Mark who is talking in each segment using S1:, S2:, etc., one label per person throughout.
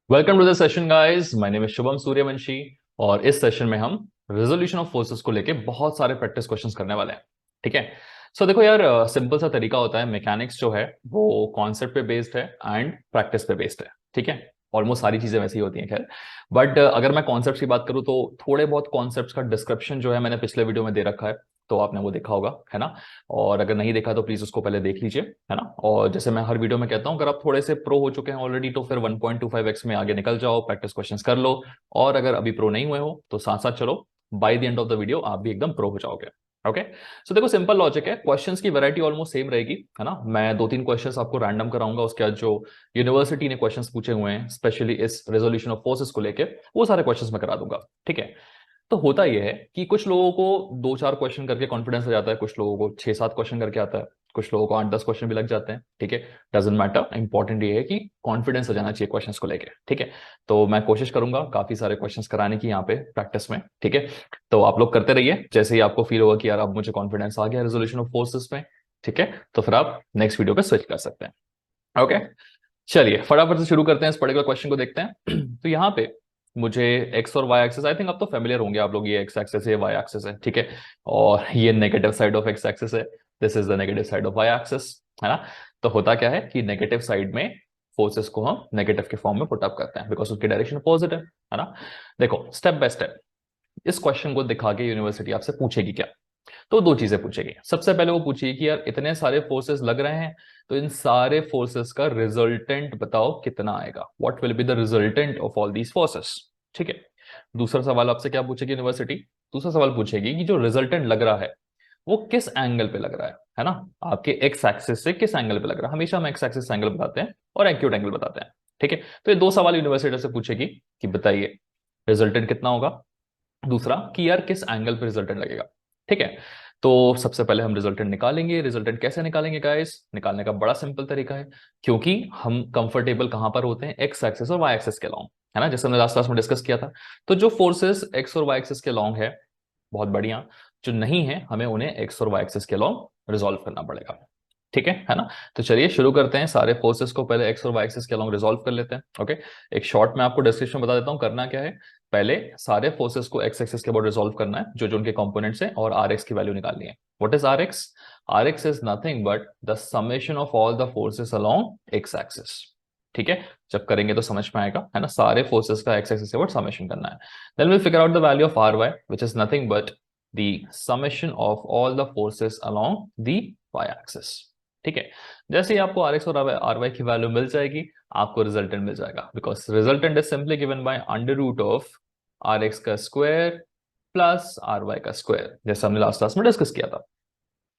S1: Welcome to the session guys. My name is Shubham Suryavanshi और इस session में हम रेजोल्यूशन ऑफ फोर्सेस को लेके बहुत सारे प्रैक्टिस क्वेश्चंस करने वाले हैं। ठीक है। सो देखो यार, सिंपल सा तरीका होता है। मैकेनिक्स जो है वो कॉन्सेप्ट पे बेस्ड है एंड प्रैक्टिस पे बेस्ड है। ठीक है। ऑलमोस्ट सारी चीजें वैसी ही होती हैं खैर। बट अगर मैं कॉन्सेप्ट की बात करूँ तो थोड़े बहुत कॉन्सेप्ट्स का डिस्क्रिप्शन जो है मैंने पिछले वीडियो में दे रखा है, तो आपने वो देखा होगा, है ना। और अगर नहीं देखा तो प्लीज उसको पहले देख लीजिए, है ना। और जैसे मैं हर वीडियो में कहता हूं, अगर आप थोड़े से प्रो हो चुके हैं ऑलरेडी तो फिर 1.25x में आगे निकल जाओ, प्रैक्टिस क्वेश्चंस कर लो। और अगर अभी प्रो नहीं हुए हो तो साथ साथ चलो, by the end of the video आप भी एकदम प्रो हो जाओगे। ओके। सो देखो, सिंपल लॉजिक है, क्वेश्चंस की वैरायटी ऑलमोस्ट सेम रहेगी, है ना। मैं दो तीन क्वेश्चंस आपको रैंडम कराऊंगा, उसके बाद जो यूनिवर्सिटी ने क्वेश्चंस पूछे हुए हैं स्पेशली इस रेजोल्यूशन ऑफ फोर्सेस को लेके, वो सारे क्वेश्चंस मैं करा दूंगा। ठीक है। तो होता यह है कि कुछ लोगों को दो चार क्वेश्चन करके कॉन्फिडेंस आ जाता है, कुछ लोगों को छह सात क्वेश्चन करके आता है, कुछ लोगों को 8-10 क्वेश्चन भी लग जाते हैं। ठीक है। डजेंट मैटर, इंपॉर्टेंट ये है कि कॉन्फिडेंस आ जाना चाहिए क्वेश्चंस को लेके। ठीक है। तो मैं कोशिश करूंगा काफी सारे क्वेश्चंस कराने की यहाँ पे प्रैक्टिस में। ठीक है। तो आप लोग करते रहिए, जैसे ही आपको फील होगा कि यार अब मुझे कॉन्फिडेंस आ गया रेजोल्यूशन ऑफ फोर्सेस में, ठीक है, तो फिर आप नेक्स्ट वीडियो पे स्विच कर सकते हैं। ओके। चलिए फटाफट से शुरू करते हैं, इस पर्टिकुलर क्वेश्चन को देखते हैं। तो यहाँ पे मुझे एक्स और वाई एक्सेस, आई थिंक अब तो फेमिलियर होंगे आप लोग, ये एक्स एक्सेस है, वाई एक्सेस है। ठीक है। और ये negative side of X axis है, this is the negative side of Y axis, है ना। तो होता क्या है कि नेगेटिव साइड में फोर्सेस को हम नेगेटिव के फॉर्म में पुट अप करते हैं बिकॉज उसकी डायरेक्शन अपोजिट है ना। देखो स्टेप बाय स्टेप इस क्वेश्चन को दिखा के यूनिवर्सिटी आपसे पूछेगी क्या। तो दो चीजें पूछेगी। सबसे पहले वो पूछेगी कि यार इतने सारे फोर्सेस लग रहे हैं, तो इन सारे फोर्सेस का रिजल्टेंट बताओ कितना आएगा, what will be the resultant of all these forces. ठीक है। दूसरा सवाल आपसे क्या पूछेगी यूनिवर्सिटी? दूसरा सवाल पूछेगी कि जो रिजल्टेंट लग रहा है वो किस एंगल पे लग रहा है ना। आपके एक्स एक्सिस से किस एंगल पे लग रहा है, हमेशा हम एक्स एक्सिस एंगल बताते हैं और एक्यूट एंगल बताते हैं। ठीक है। तो ये दो सवाल यूनिवर्सिटी से पूछेगी कि बताइए रिजल्टेंट कितना होगा, दूसरा कि यार किस एंगल पे रिजल्टेंट लगेगा। ठीक है। तो सबसे पहले हम रिजल्टेंट निकालेंगे। रिजल्टेंट कैसे निकालेंगे गाइस? निकालने का बड़ा सिंपल तरीका है, क्योंकि हम कंफर्टेबल कहां पर होते हैं, एक्स एक्सिस और वाई एक्सिस के लॉन्ग, है ना, जैसे हमने लास्ट क्लास में डिस्कस किया था। तो जो फोर्सेस एक्स और वाई एक्सिस के लॉन्ग है, बहुत बढ़िया। जो नहीं है हमें उन्हें एक्स और वाई एक्सिस के लॉन्ग रिजॉल्व करना पड़ेगा। ठीक है ना। तो चलिए शुरू करते हैं, सारे फोर्सेस को पहले एक्स और वाई एक्सिस के लॉन्ग रिजॉल्व कर लेते हैं। ओके। एक शॉर्ट में आपको डिस्क्रिप्शन बता देता हूं करना क्या है। पहले सारे फोर्सेस को एक्स एक्सिस के अबाउट रिजॉल्व करना है, जो जो उनके कंपोनेंट्स हैं, और आर एक्स की वैल्यू निकालनी है। What is R X? R X is nothing but the summation of all the forces along X axis. ठीक है। जब करेंगे तो समझ में आएगा, है ना। सारे फोर्सेस का एक्स एक्सिस के अबाउट समेशन करना है। Then will figure out the value of R Y which is nothing but the summation of all the forces along the Y axis. ठीक है। जैसे ही आपको आर एक्स और आर वाई की वैल्यू मिल जाएगी, आपको रिजल्टेंट मिल जाएगा, because resultant is simply given by under root of R X का स्क्वायर प्लस आर वाई का स्क्वायर, जैसे हमने लास्ट क्लास में डिस्कस किया था।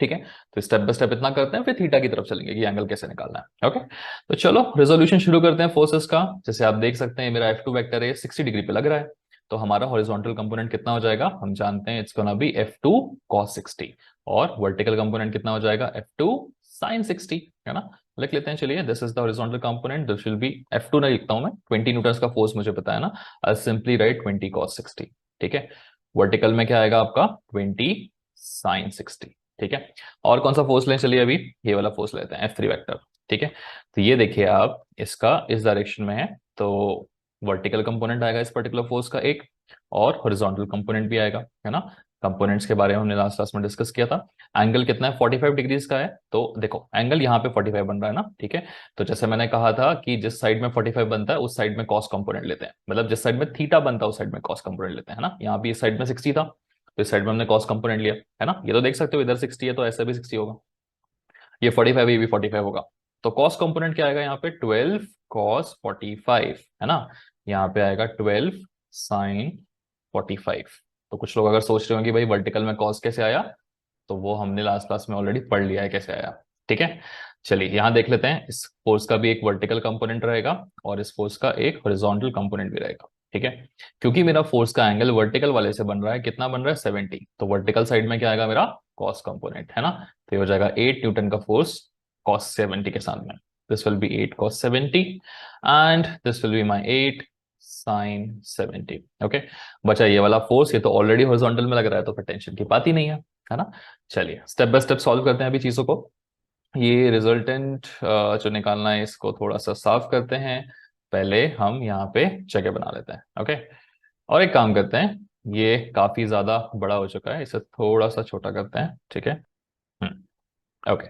S1: ठीक है। तो स्टेप बाय स्टेप इतना करते हैं, फिर थीटा की तरफ चलेंगे कि एंगल कैसे निकालना है। ओके। तो चलो रेजोल्यूशन शुरू करते हैं फोर्सेस का। जैसे आप देख सकते हैं मेरा F2 वेक्टर है 60 डिग्री पे लग रहा है, तो हमारा हॉरिजॉन्टल कंपोनेंट कितना हो जाएगा, हम जानते हैं it's gonna be F2 cos 60। और वर्टिकल कंपोनेंट कितना हो जाएगा, F2 sin 60, है ना। लिख लेते हैं, चलिए this is the horizontal component, this will B F2 नहीं लिखता हूं मैं, 20 न्यूटन का फोर्स मुझे पता है ना, आई सिंपली राइट 20 cos 60। ठीक है। वर्टिकल में क्या आएगा आपका 20 sin 60। ठीक है। और कौन सा फोर्स लें, चलिए अभी ये वाला फोर्स लेते हैं F3 वेक्टर। ठीक है। तो ये देखिए आप, इसका इस डायरेक्शन में है, तो वर्टिकल कंपोनेंट आएगा इस पर्टिकुलर फोर्स का एक, और हॉरिजॉन्टल कंपोनेंट भी आएगा, है ना। कंपोनेंट्स के बारे में हमने लास्ट क्लास में डिस्कस किया था। एंगल कितना है, 45 डिग्रीज का है, तो देखो एंगल यहाँ पे 45 बन रहा है ना। ठीक है। तो जैसे मैंने कहा था कि जिस साइड में 45 बनता है उस साइड में कॉस कंपोनेंट लेते हैं, मतलब जिस साइड में थीटा बनता है उस साइड में कॉस कंपोनेंट लेते हैं, है ना। यहाँ भी इस साइड में 60 था, तो इस साइड में हमने कॉस कंपोनेंट लिया, है ना। ये तो देख सकते हो इधर 60 है तो ऐसा भी 60 होगा, ये 45 ये भी 45 होगा। तो कॉस कंपोनेंट क्या आएगा यहाँ पे, 12 cos 45, है ना। यहाँ पे आएगा 12 sin 45। तो कुछ लोग अगर सोच रहे हो कि भाई वर्टिकल में कॉस कैसे आया, तो वो हमने लास्ट क्लास में ऑलरेडी पढ़ लिया है कैसे आया। ठीक है। चलिए यहां देख लेते हैं, इस फोर्स का भी एक वर्टिकल कंपोनेंट रहेगा और इस फोर्स का एक हॉरिजॉन्टल कंपोनेंट भी रहेगा। ठीक है। क्योंकि मेरा फोर्स का एंगल वर्टिकल वाले से बन रहा है, कितना बन रहा है 70, तो वर्टिकल साइड में क्या आएगा मेरा कॉस कंपोनेंट, है ना। तो ये हो जाएगा 8 न्यूटन का फोर्स कॉस 70 के सामने। This will B 8 cos 70 and this will be my 8 sin 70। Okay. बचा ये वाला फोर्स, ये तो ऑलरेडी हॉरिजॉन्टल में लग रहा है, तो फिर टेंशन की बात ही नहीं है ना। चलिए स्टेप बाय स्टेप सॉल्व करते हैं अभी चीजों को। ये रिजल्टेंट जो निकालना है इसको थोड़ा सा साफ करते हैं। पहले हम यहाँ पे जगह बना लेते हैं। ओके, और एक काम करते हैं, ये काफी ज्यादा बड़ा हो चुका है, इसे थोड़ा सा छोटा करते हैं। ठीक है, ओके।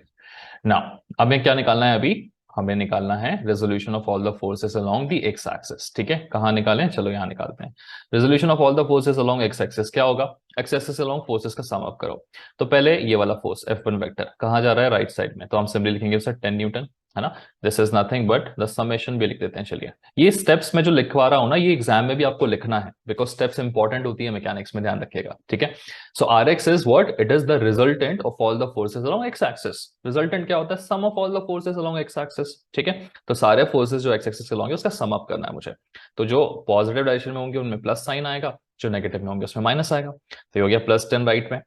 S1: नाउ हमें क्या निकालना है? अभी हमें निकालना है resolution of all the forces along the X axis. ठीक है, कहाँ निकालें? चलो यहाँ निकालते हैं। Resolution of all the forces along X axis क्या होगा? एक्स एक्सिस अलोंग फोर्सेस का सम अप करो। तो पहले ये वाला फोर्स F1 वेक्टर कहाँ जा रहा है? राइट साइड में, तो हम सिंपली लिखेंगे उसे 10 न्यूटन, है ना। This is nothing but the summation भी लिख देते हैं। चलिए, ये स्टेप्स में जो लिखवा रहा हूं ना, ये एग्जाम में भी आपको लिखना है, बिकॉज स्टेप्स इंपॉर्टेंट होती है मैकेनिक्स में, ध्यान रखिएगा। ठीक है, so R X is what? It is the resultant of all the forces along X axis. Resultant क्या होता है? Sum of all the forces along X axis. ठीक है, तो सारे फोर्सेस जो एक्स एक्सिस अलोंग है उसका सम अप करना है मुझे। तो जो पॉजिटिव डायरेक्शन में होंगे उनमें प्लस साइन आएगा, जो नेगेटिव में होंगे उसमें माइनस आएगा। तो ये हो गया +10 राइट में।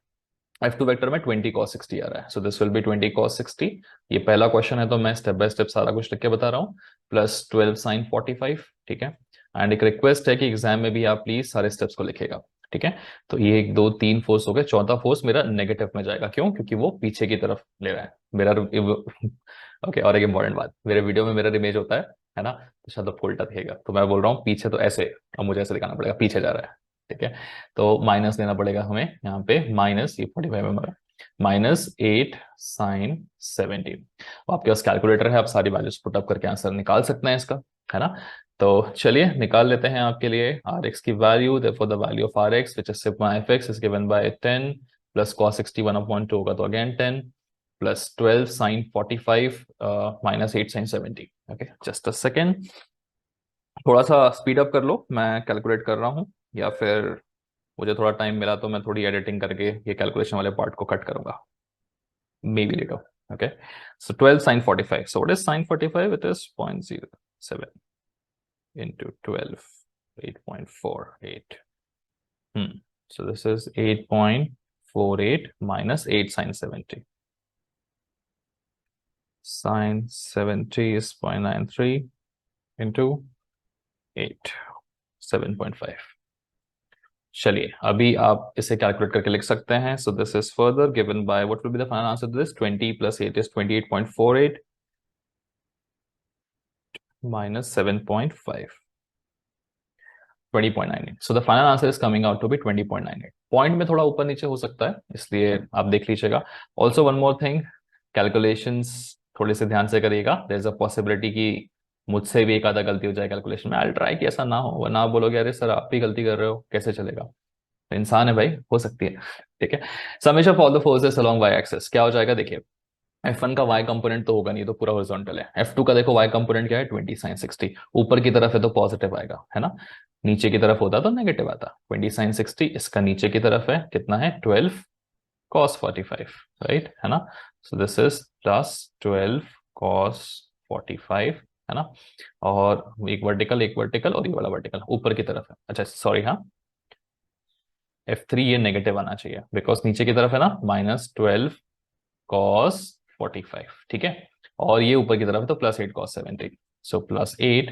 S1: F2 वेक्टर में 20 cos 60 आ रहा है, so this will B 20 cos 60। ये पहला क्वेश्चन है तो मैं स्टेप बाय स्टेप सारा कुछ लिख के बता रहा हूँ। +12 sin 45। ठीक है, एंड एक रिक्वेस्ट है कि एग्जाम में भी आप प्लीज सारे स्टेप्स को लिखेगा। ठीक है, तो ये 1 2 3 फोर्स हो गए, चौथा फोर्स मेरा नेगेटिव में जाएगा। क्यों? क्योंकि वो पीछे की तरफ ले रहा है मेरा। ओके, और एक इंपॉर्टेंट बात, मेरे वीडियो में मिरर इमेज होता है ना, तो शायद आपको उल्टा दिखेगा, तो मैं बोल रहा हूँ पीछे तो ऐसे, अब मुझे ऐसे दिखाना पड़ेगा पीछे जा रहा है। ठीक है, तो माइनस लेना पड़ेगा हमें यहाँ पे, माइनस ये 45 में -8 sin 70। आपके पास कैलकुलेटर है, आप सारी वैल्यूज पुट अप करके आंसर निकाल सकते हैं इसका, है ना। तो चलिए निकाल लेते हैं आपके लिए आर एक्स की value. Therefore the value of R X which is sigma F X is given by 10 plus cos 60 1/2 होगा, तो again 10 plus 12 sin 45 -8 sin 70। Okay, just a second, थोड़ा सा स्पीड अप कर लो, मैं कैलकुलेट कर रहा हूँ, या फिर मुझे थोड़ा टाइम मिला तो मैं थोड़ी एडिटिंग करके ये कैलकुलेशन वाले पार्ट को कट करूंगा, maybe later. Okay, so 12 sin 45. So what is sin 45? It is 0.07 into 12, 8.48. So this is 8.48 minus 8 sin 70. Sin 70 is 0.93 into 8, 7.5. चलिए, अभी आप इसे कैलकुलेट करके लिख सकते हैं। So this is further given by, what will be the final answer to this? 20 + 8 is 28.48 minus 7.5, 20.98. So the final answer is coming out to be 20.98. Point में थोड़ा ऊपर नीचे हो सकता है, इसलिए आप देख लीजिएगा। Also one more thing, calculations थोड़े से ध्यान से करिएगा। देयर इज अ पॉसिबिलिटी कि मुझसे भी एक आधा गलती हो जाए कैलकुलेशन में। आई ट्राई कि ऐसा ना हो, वरना आप बोलोगे अरे सर आप भी गलती कर रहे हो, कैसे चलेगा? इंसान है भाई, हो सकती है। ठीक है, summation of all the forces along Y axis क्या हो जाएगा? देखिए, F1 का y कंपोनेंट तो होगा नहीं, तो पूरा हॉरिजॉन्टल है। F2 का देखो y कंपोनेंट क्या है? 20 sin 60। ऊपर की तरफ है तो पॉजिटिव आएगा, है ना। नीचे की तरफ होता तो नेगेटिव आता। 20 sin 60 इसका नीचे की तरफ है, कितना है? 12 cos 45, राइट, है ना। सो दिस इज +12 cos 45, है ना। और एक वर्टिकल और ये वाला वर्टिकल ऊपर की तरफ है। अच्छा सॉरी, हाँ, F3 ये नेगेटिव आना चाहिए, बिकॉज नीचे की तरफ है ना, -12 cos 45। ठीक है, और ये ऊपर की तरफ है तो +8 cos 70, सो +8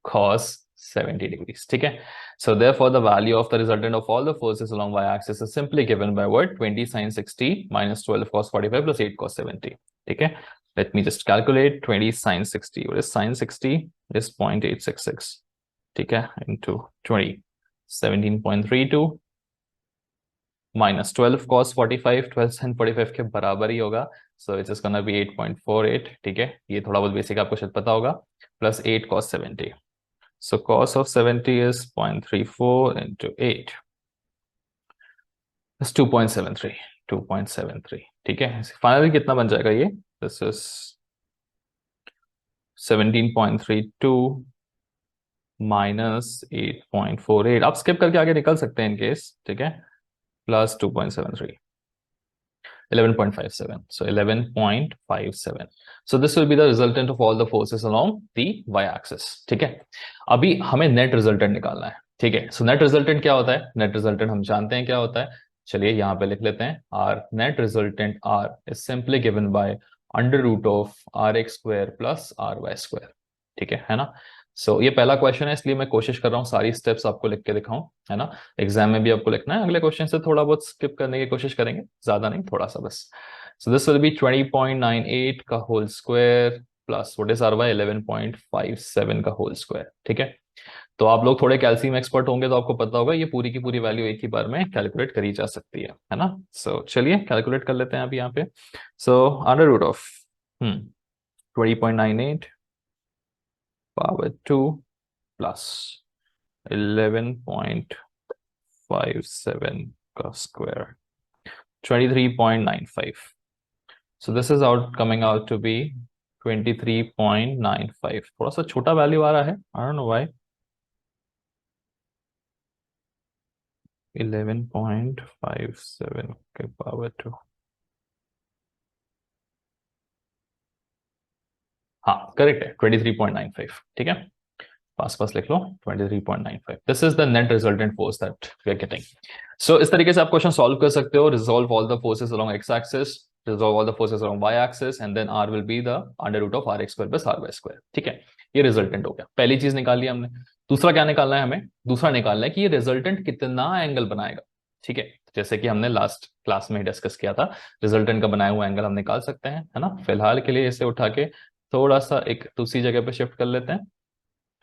S1: cos 70 degrees। ठीक है, so therefore the value of the resultant of all the forces along y-axis is simply given by what? 20 sin 60 minus 12 cos 45 plus 8 cos 70। ठीक है, let me just calculate 20 sin 60. What is sin 60? Is 0.866, ठीक है, into 20, 17.32 minus 12 cos 45, 12 sin 45 के बराबर ही होगा, so it's just gonna be 8.48। ठीक है, ये थोड़ा बहुत बेसिक आपको शायद पता होगा, plus 8 cos 70। So cos of 70 is 0.34 into 8. That's 2.73, 2.73। ठीक है, फाइनली कितना बन जाएगा ये? This is 17.32 minus 8.48। आप स्किप करके आगे निकल सकते हैं इन केस, ठीक है, plus 2.73, 11.57, so 11.57। so this will be the resultant of all the forces along the y-axis। ठीक है, अभी हमें नेट रिजल्टेंट निकालना है। ठीक है, सो नेट रिजल्टेंट क्या होता है? नेट रिजल्टेंट हम जानते हैं क्या होता है, चलिए यहाँ पे लिख लेते हैं। R net resultant R is simply given by √RX² + RY²। ठीक है ना। सो ये पहला क्वेश्चन है, इसलिए मैं कोशिश कर रहा हूँ सारी स्टेप्स आपको लिख के दिखाऊं, है ना। एग्जाम में भी आपको लिखना है, अगले क्वेश्चन से थोड़ा बहुत स्किप करने की कोशिश करेंगे, ज्यादा नहीं, थोड़ा सा बस। सो दिस विल बी 20.98 का whole square plus what is R Y 11.57 का होल स्क्वायर। ठीक है, तो आप लोग थोड़े कैल्शियम एक्सपर्ट होंगे तो आपको पता होगा ये पूरी की पूरी वैल्यू एक ही बार में कैलकुलेट करी जा सकती है ना। सो चलिए कैलकुलेट कर लेते हैं अभी यहाँ पे। So under root of 20.98 power 2 plus 11.57 का square 23.95। So this is out coming out to be 23.95। थोड़ा सा छोटा वैल्यू आ रहा है, I don't know why। 11.57 के पावर 2, हाँ करेक्ट है 23.95। ठीक है, पास पास लिख लो 23.95। This is the net resultant force that we are getting. So इस तरीके से आप क्वेश्चन सॉल्व कर सकते हो। Resolve all the forces along X axis, resolve all the forces along y axis, and then r will be the under root of rx square plus ry square। ठीक है, ये रिजल्टेंट हो गया, पहली चीज निकाल लिया हमने। दूसरा क्या निकालना है हमें? दूसरा निकालना है कि ये रिजल्टेंट कितना एंगल बनाएगा। ठीक है, जैसे कि हमने लास्ट क्लास में डिस्कस किया था, रिजल्टेंट का बनाया हुआ एंगल हम निकाल सकते हैं, है ना। फिलहाल के लिए इसे उठा के थोड़ा सा एक दूसरी जगह पे शिफ्ट कर लेते हैं,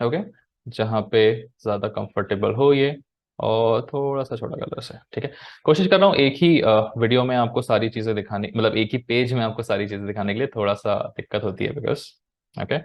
S1: ओके, जहां पे ज्यादा कंफर्टेबल हो ये, और थोड़ा सा छोटा कलर से। ठीक है, कोशिश कर रहा हूँ एक ही वीडियो में आपको सारी चीजें दिखाने, मतलब एक ही पेज में आपको सारी चीजें दिखाने के लिए थोड़ा सा दिक्कत होती है बिकॉज, ओके।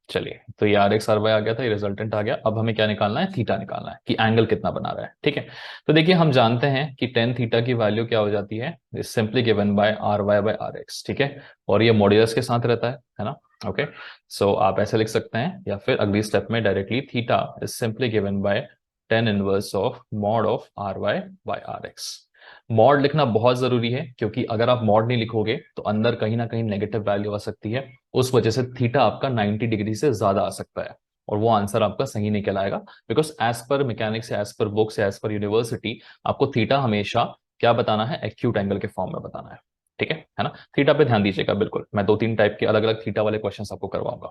S1: चलिए, तो ये आर एक्स आर वाई आ गया था, ये रिजल्टेंट आ गया। अब हमें क्या निकालना है? थीटा निकालना है कि एंगल कितना बना रहा है। ठीक है, तो देखिए हम जानते हैं कि टेन थीटा की वैल्यू क्या हो जाती है, is simply given by R Y by R X. ठीक है, और ये मॉड्यूलस के साथ रहता है ना। ओके, सो आप ऐसे लिख सकते हैं, या फिर अगली स्टेप में directly theta is simply given by tan inverse of mod of R Y by R X. Mod लिखना बहुत जरूरी है, क्योंकि अगर आप मॉड नहीं लिखोगे तो अंदर कहीं ना कहीं नेगेटिव वैल्यू आ सकती है, उस वजह से थीटा आपका 90 डिग्री से ज्यादा आ सकता है, और वो आंसर आपका सही नहीं कहलाएगा। Because as per mechanics, as per books, as per university, आपको थीटा हमेशा क्या बताना है? एक्यूट एंगल के फॉर्म में बताना है। ठीक है ना, थीटा पे ध्यान दीजिएगा बिल्कुल। मैं दो तीन टाइप के अलग अलग थीटा वाले क्वेश्चंस आपको करवाऊंगा।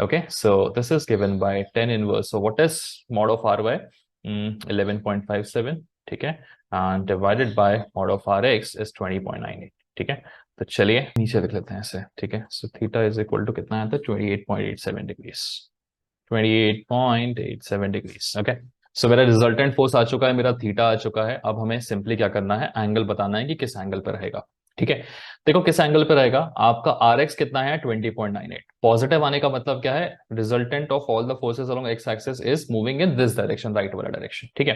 S1: Okay, so this is given by 10 inverse, so what is mod of R Y? 11.57। ठीक है, and divided by mod of R X is 20.98। ठीक है, तो चलिए नीचे लिख लेते हैं ऐसे। ठीक है, so theta is equal to कितना आता है? 28.87 डिग्रीज। 28.87 डिग्रीज। ओके, सो मेरा रिजल्टेंट फोर्स आ चुका है, मेरा थीटा आ चुका है। अब हमें सिंपली क्या करना है? एंगल बताना है कि किस एंगल पर रहेगा। ठीक है, देखो किस एंगल पे रहेगा। आपका आर एक्स कितना है? 20.98। पॉजिटिव आने का मतलब क्या है? Resultant of all the forces along X axis is moving in this direction, right वाला डायरेक्शन। ठीक है,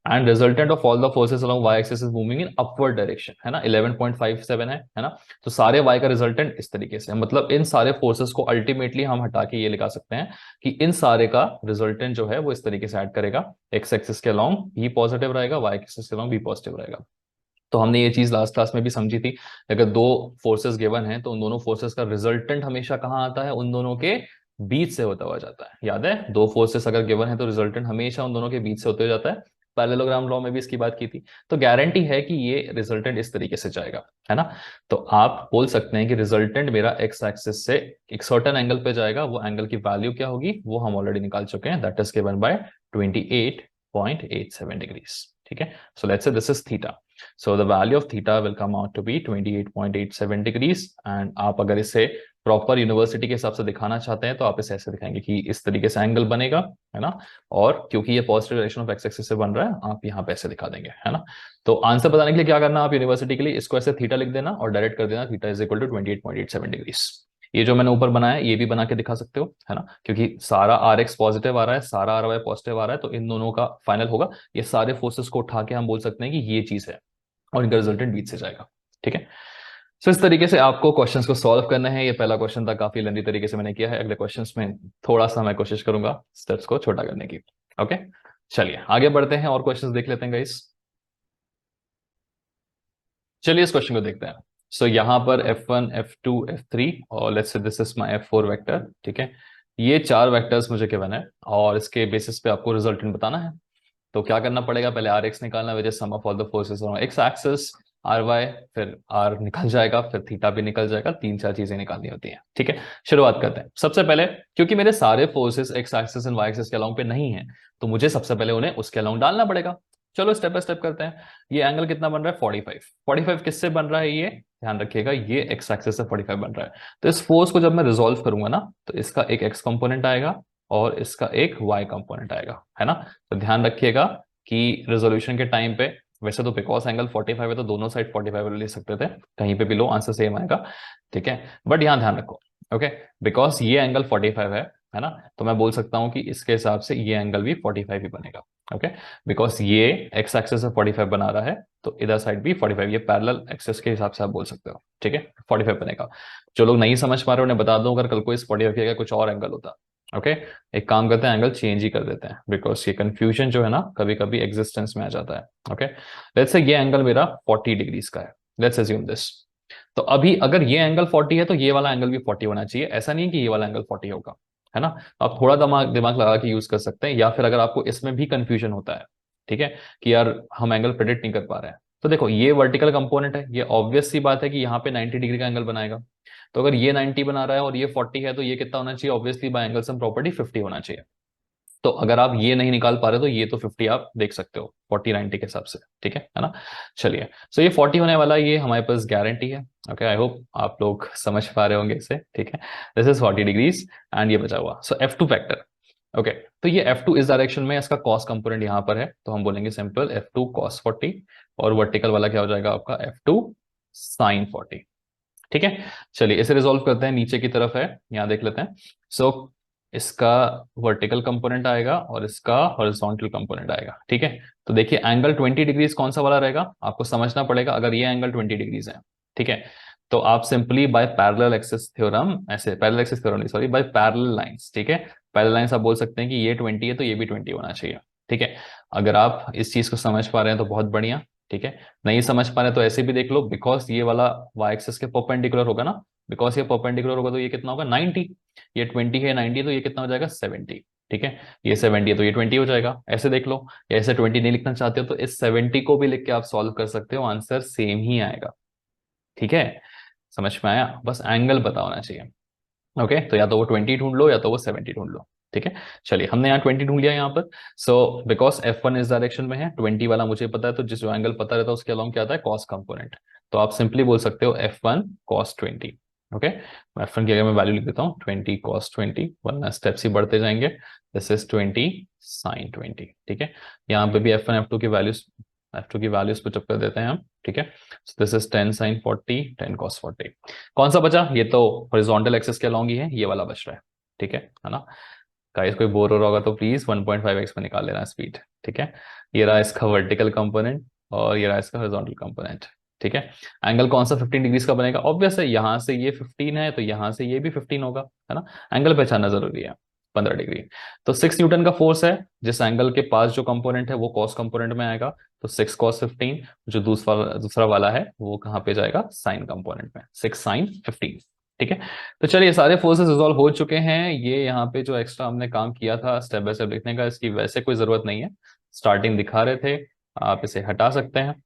S1: and resultant of all the forces along Y axis is moving in upward direction, है ना। 11.57 है ना। तो सारे वाई का रिजल्टेंट इस तरीके से, मतलब इन सारे फोर्सेस को अल्टीमेटली हम हटा के ये लिखा सकते हैं कि इन सारे का रिजल्टेंट जो है वो इस तरीके से ऐड करेगा। एक्स एक्सिस के अलोंग भी पॉजिटिव रहेगा, वाई एक्सिस के अलोंग भी पॉजिटिव रहेगा। तो हमने ये चीज लास्ट क्लास में भी समझी थी, अगर दो फोर्सेस गिवन हैं तो उन दोनों फोर्सेस का रिजल्टेंट हमेशा कहां आता है? उन दोनों के बीच से होता हुआ जाता है। याद है, दो फोर्सेस अगर गिवन है तो रिजल्टेंट हमेशा उन दोनों के बीच से होते हुए जाता है। पैरेललोग्राम लॉ में भी इसकी बात की थी। तो गारंटी है कि ये रिजल्टेंट इस तरीके से जाएगा, है ना। तो आप बोल सकते हैं कि रिजल्टेंट मेरा एक्स एक्सिस से एक सर्टेन एंगल पे जाएगा। वो एंगल की वैल्यू क्या होगी वो हम ऑलरेडी निकाल चुके हैं, that is given bye 28.87 degrees. ठीक है, so let's say this is theta. So the value of theta will come out to be 28.87 degrees, and आप अगर इसे प्रॉपर यूनिवर्सिटी के हिसाब से दिखाना चाहते हैं तो आप इसे ऐसे दिखाएंगे कि इस तरीके से एंगल बनेगा, है ना। और क्योंकि ये positive direction of x axis से बन रहा है, आप यहाँ पे ऐसे दिखा देंगे, है ना। तो आंसर बताने के लिए क्या करना, आप यूनिवर्सिटी के लिए इसको ऐसे थीटा लिख देना और डायरेक्ट कर देना theta is equal to 28.87 degrees. ये जो मैंने ऊपर बनाया ये भी बना के दिखा सकते हो, है ना, क्योंकि सारा आर एक्स पॉजिटिव आ रहा है, सारा आर वाई पॉजिटिव आ रहा है, तो इन दोनों का फाइनल होगा। ये सारे फोर्सेस को उठा के हम बोल सकते हैं कि ये चीज है, और इनका रिजल्टेंट बीच से जाएगा। ठीक है, सो इस तरीके से आपको क्वेश्चंस को सॉल्व करना है। ये पहला क्वेश्चन था, काफी लेंदी तरीके से मैंने किया है। अगले क्वेश्चंस में थोड़ा सा मैं कोशिश करूंगा स्टेप्स को छोटा करने की। ओके, चलिए आगे बढ़ते हैं और क्वेश्चंस देख लेते हैं गाइस। चलिए इस क्वेश्चन को देखते हैं। सो यहाँ पर F1, F2, F3 और let's say this is my F4 vector. ठीक है, ये चार वेक्टर्स मुझे गिवन है और इसके बेसिस पे आपको रिजल्टेंट बताना है। तो क्या करना पड़ेगा? पहले आर एक्स निकालना, which is sum of all the forces on X axis, R Y, फिर आर निकल जाएगा, फिर थीटा भी निकल जाएगा। तीन चार चीजें निकालनी होती हैं। ठीक है, शुरुआत करते हैं। सबसे पहले क्योंकि मेरे सारे forces X axis and Y axis के अलाउंग पे नहीं है, तो मुझे सबसे पहले उन्हें उसके अलाउंग डालना पड़ेगा। चलो स्टेप बाय स्टेप करते हैं। ये एंगल कितना बन रहा है? 45। 45 किससे बन रहा है? ये ध्यान रखिएगा ये एक्स एक्सिस से 45 बन रहा है। तो इस फोर्स को जब मैं रिजोल्व करूंगा ना, तो इसका एक एक्स कंपोनेंट आएगा और इसका एक वाई कंपोनेंट आएगा, है ना। तो ध्यान रखिएगा कि रेजोल्यूशन के टाइम पे, वैसे तो बिकॉज एंगल 45 है तो दोनों साइड 45 ले सकते थे, कहीं पे भी लो आंसर सेम आएगा, ठीक है। बट यहां ध्यान रखो, ओके, बिकॉज ये एंगल 45 है ना, तो मैं बोल सकता हूं कि इसके हिसाब से ये एंगल भी 45 ही बनेगा, ओके। बिकॉज ये एक्स एक्सेस से 45 बना रहा है, तो इधर साइड भी 45, ये पैरेलल एक्सेस के हिसाब से आप बोल सकते हो, ठीक है, 45 बनेगा। जो लोग नहीं समझ पा रहे उन्हें बता दूं, अगर कल को इस 45 की जगह कुछ और एंगल होता, ओके, एक काम करते हैं एंगल चेंज ही कर देते हैं, बिकॉज ये कंफ्यूजन जो है ना कभी कभी एग्जिस्टेंस में आ जाता है, ओके। लेट्स से ये एंगल मेरा 40 डिग्रीज का है, लेट्स अज्यूम दिस। तो अभी अगर ये एंगल 40 है तो ये वाला एंगल भी 40 होना चाहिए, ऐसा नहीं है कि ये वाला एंगल 40 होगा, है ना। आप थोड़ा दिमाग दिमाग लगा के यूज कर सकते हैं, या फिर अगर आपको इसमें भी कंफ्यूजन होता है, ठीक है, कि यार हम एंगल प्रेडिक्ट नहीं कर पा रहे हैं, तो देखो ये वर्टिकल कंपोनेंट है, ये ऑब्वियस सी बात है कि यहाँ पे 90 डिग्री का एंगल बनाएगा। तो अगर ये 90 बना रहा है और ये 40 है, तो ये कितना होना चाहिए, obviously bye angle sum property 50 होना चाहिए। तो अगर आप ये नहीं निकाल पा रहे तो ये तो 50 आप देख सकते हो 40-90 के हिसाब से, ठीक है ना। चलिए, सो ये 40 होने वाला, ये हमारे पास गारंटी है, ओके। आई होप आप लोग समझ पा रहे होंगे इसे, ठीक है। दिस इज 40 डिग्रीज एंड ये बचा हुआ, सो F2 फैक्टर, ओके। तो ये F2 इस डायरेक्शन में, इसका कॉस कंपोनेंट यहां पर है, तो हम बोलेंगे सिंपल F2 cos 40, और वर्टिकल वाला क्या हो जाएगा आपका F2 sin 40, ठीक है। चलिए इसे रिजोल्व करते हैं, नीचे की तरफ है, यहां देख लेते हैं। सो इसका वर्टिकल कंपोनेंट आएगा और इसका हॉरिजॉन्टल कंपोनेंट आएगा, ठीक है। तो देखिए एंगल 20 डिग्रीज कौन सा वाला रहेगा, आपको समझना पड़ेगा। अगर ये एंगल 20 डिग्रीज है, ठीक है, तो आप simply by parallel axis theorem, ऐसे पैरेलल एक्सिस थ्योरम नहीं, सॉरी, बाय पैरेलल लाइंस, ठीक है, पैरेलल लाइंस आप बोल सकते हैं कि ये 20 है तो ये भी 20 होना चाहिए, ठीक है। अगर आप इस चीज को समझ पा रहे हैं तो बहुत बढ़िया, ठीक है। नहीं समझ पा रहे तो ऐसे भी देख लो, बिकॉज ये वाला y एक्सिस के परपेंडिकुलर होगा ना, बिकॉज ये परपेंडिकुलर होगा तो ये कितना होगा 90, ये 20 है 90, तो ये कितना हो जाएगा 70, ठीक है। ये 70 है तो ये 20 हो जाएगा, ऐसे देख लो। या ऐसे 20 नहीं लिखना चाहते हो तो इस 70 को भी लिख के आप सॉल्व कर सकते हो, आंसर सेम ही आएगा, ठीक है। समझ में आया, बस एंगल पता होना चाहिए, ओके। तो या तो वो 20 ढूंढ लो या तो वो 70 ढूंढ लो, ठीक है। चलिए हमने यहाँ 20 ढूंढ लिया यहाँ पर। सो बिकॉज F1 इस डायरेक्शन में है, 20 वाला मुझे पता है, तो जिस एंगल पता रहता है उसके अलावा क्या आता है, कॉस कंपोनेंट। तो आप सिंपली बोल सकते हो F1 cos 20, ओके। F1 की अगर मैं वैल्यू लिख देता हूँ 20 cos 20, वरना स्टेप्स ही बढ़ते जाएंगे। दिस इज 20 sin 20, ठीक है। यहाँ पे भी F1 F2 की वैल्यूज पुट अप कर देते हैं हम, ठीक है। This is 10 sin 40, 10 cos 40। कौन सा बचा, ये तो हॉरिजॉन्टल एक्सिस के अलॉन्ग ही है, ये वाला बच रहा है, ठीक है ना। गाइस कोई बोर हो रहा होगा तो प्लीज 1.5x में निकाल लेना स्पीड, ठीक है। ये रहा इसका वर्टिकल कंपोनेंट और ये रहा इसका हॉरिजॉन्टल कंपोनेंट, ठीक है। एंगल कौन सा 15 डिग्रीज का बनेगा, ऑब्वियस है, यहां से ये 15 है तो यहां से ये भी 15 होगा, है ना। एंगल पहचानना जरूरी है, 15 डिग्री। तो 6 न्यूटन का फोर्स है, जिस एंगल के पास जो कंपोनेंट है वो कॉस कंपोनेंट में आएगा, तो 6 cos 15। जो दूसरा दूसरा वाला है वो कहाँ पे जाएगा, साइन कंपोनेंट में, 6 sin 15, ठीक है। तो चलिए सारे फोर्सेस रिजॉल्व हो चुके हैं। ये यहाँ पे जो एक्स्ट्रा हमने काम किया था स्टेप बाय स्टेप लिखने का, इसकी वैसे कोई जरूरत नहीं है, स्टार्टिंग दिखा रहे थे, आप इसे हटा सकते हैं,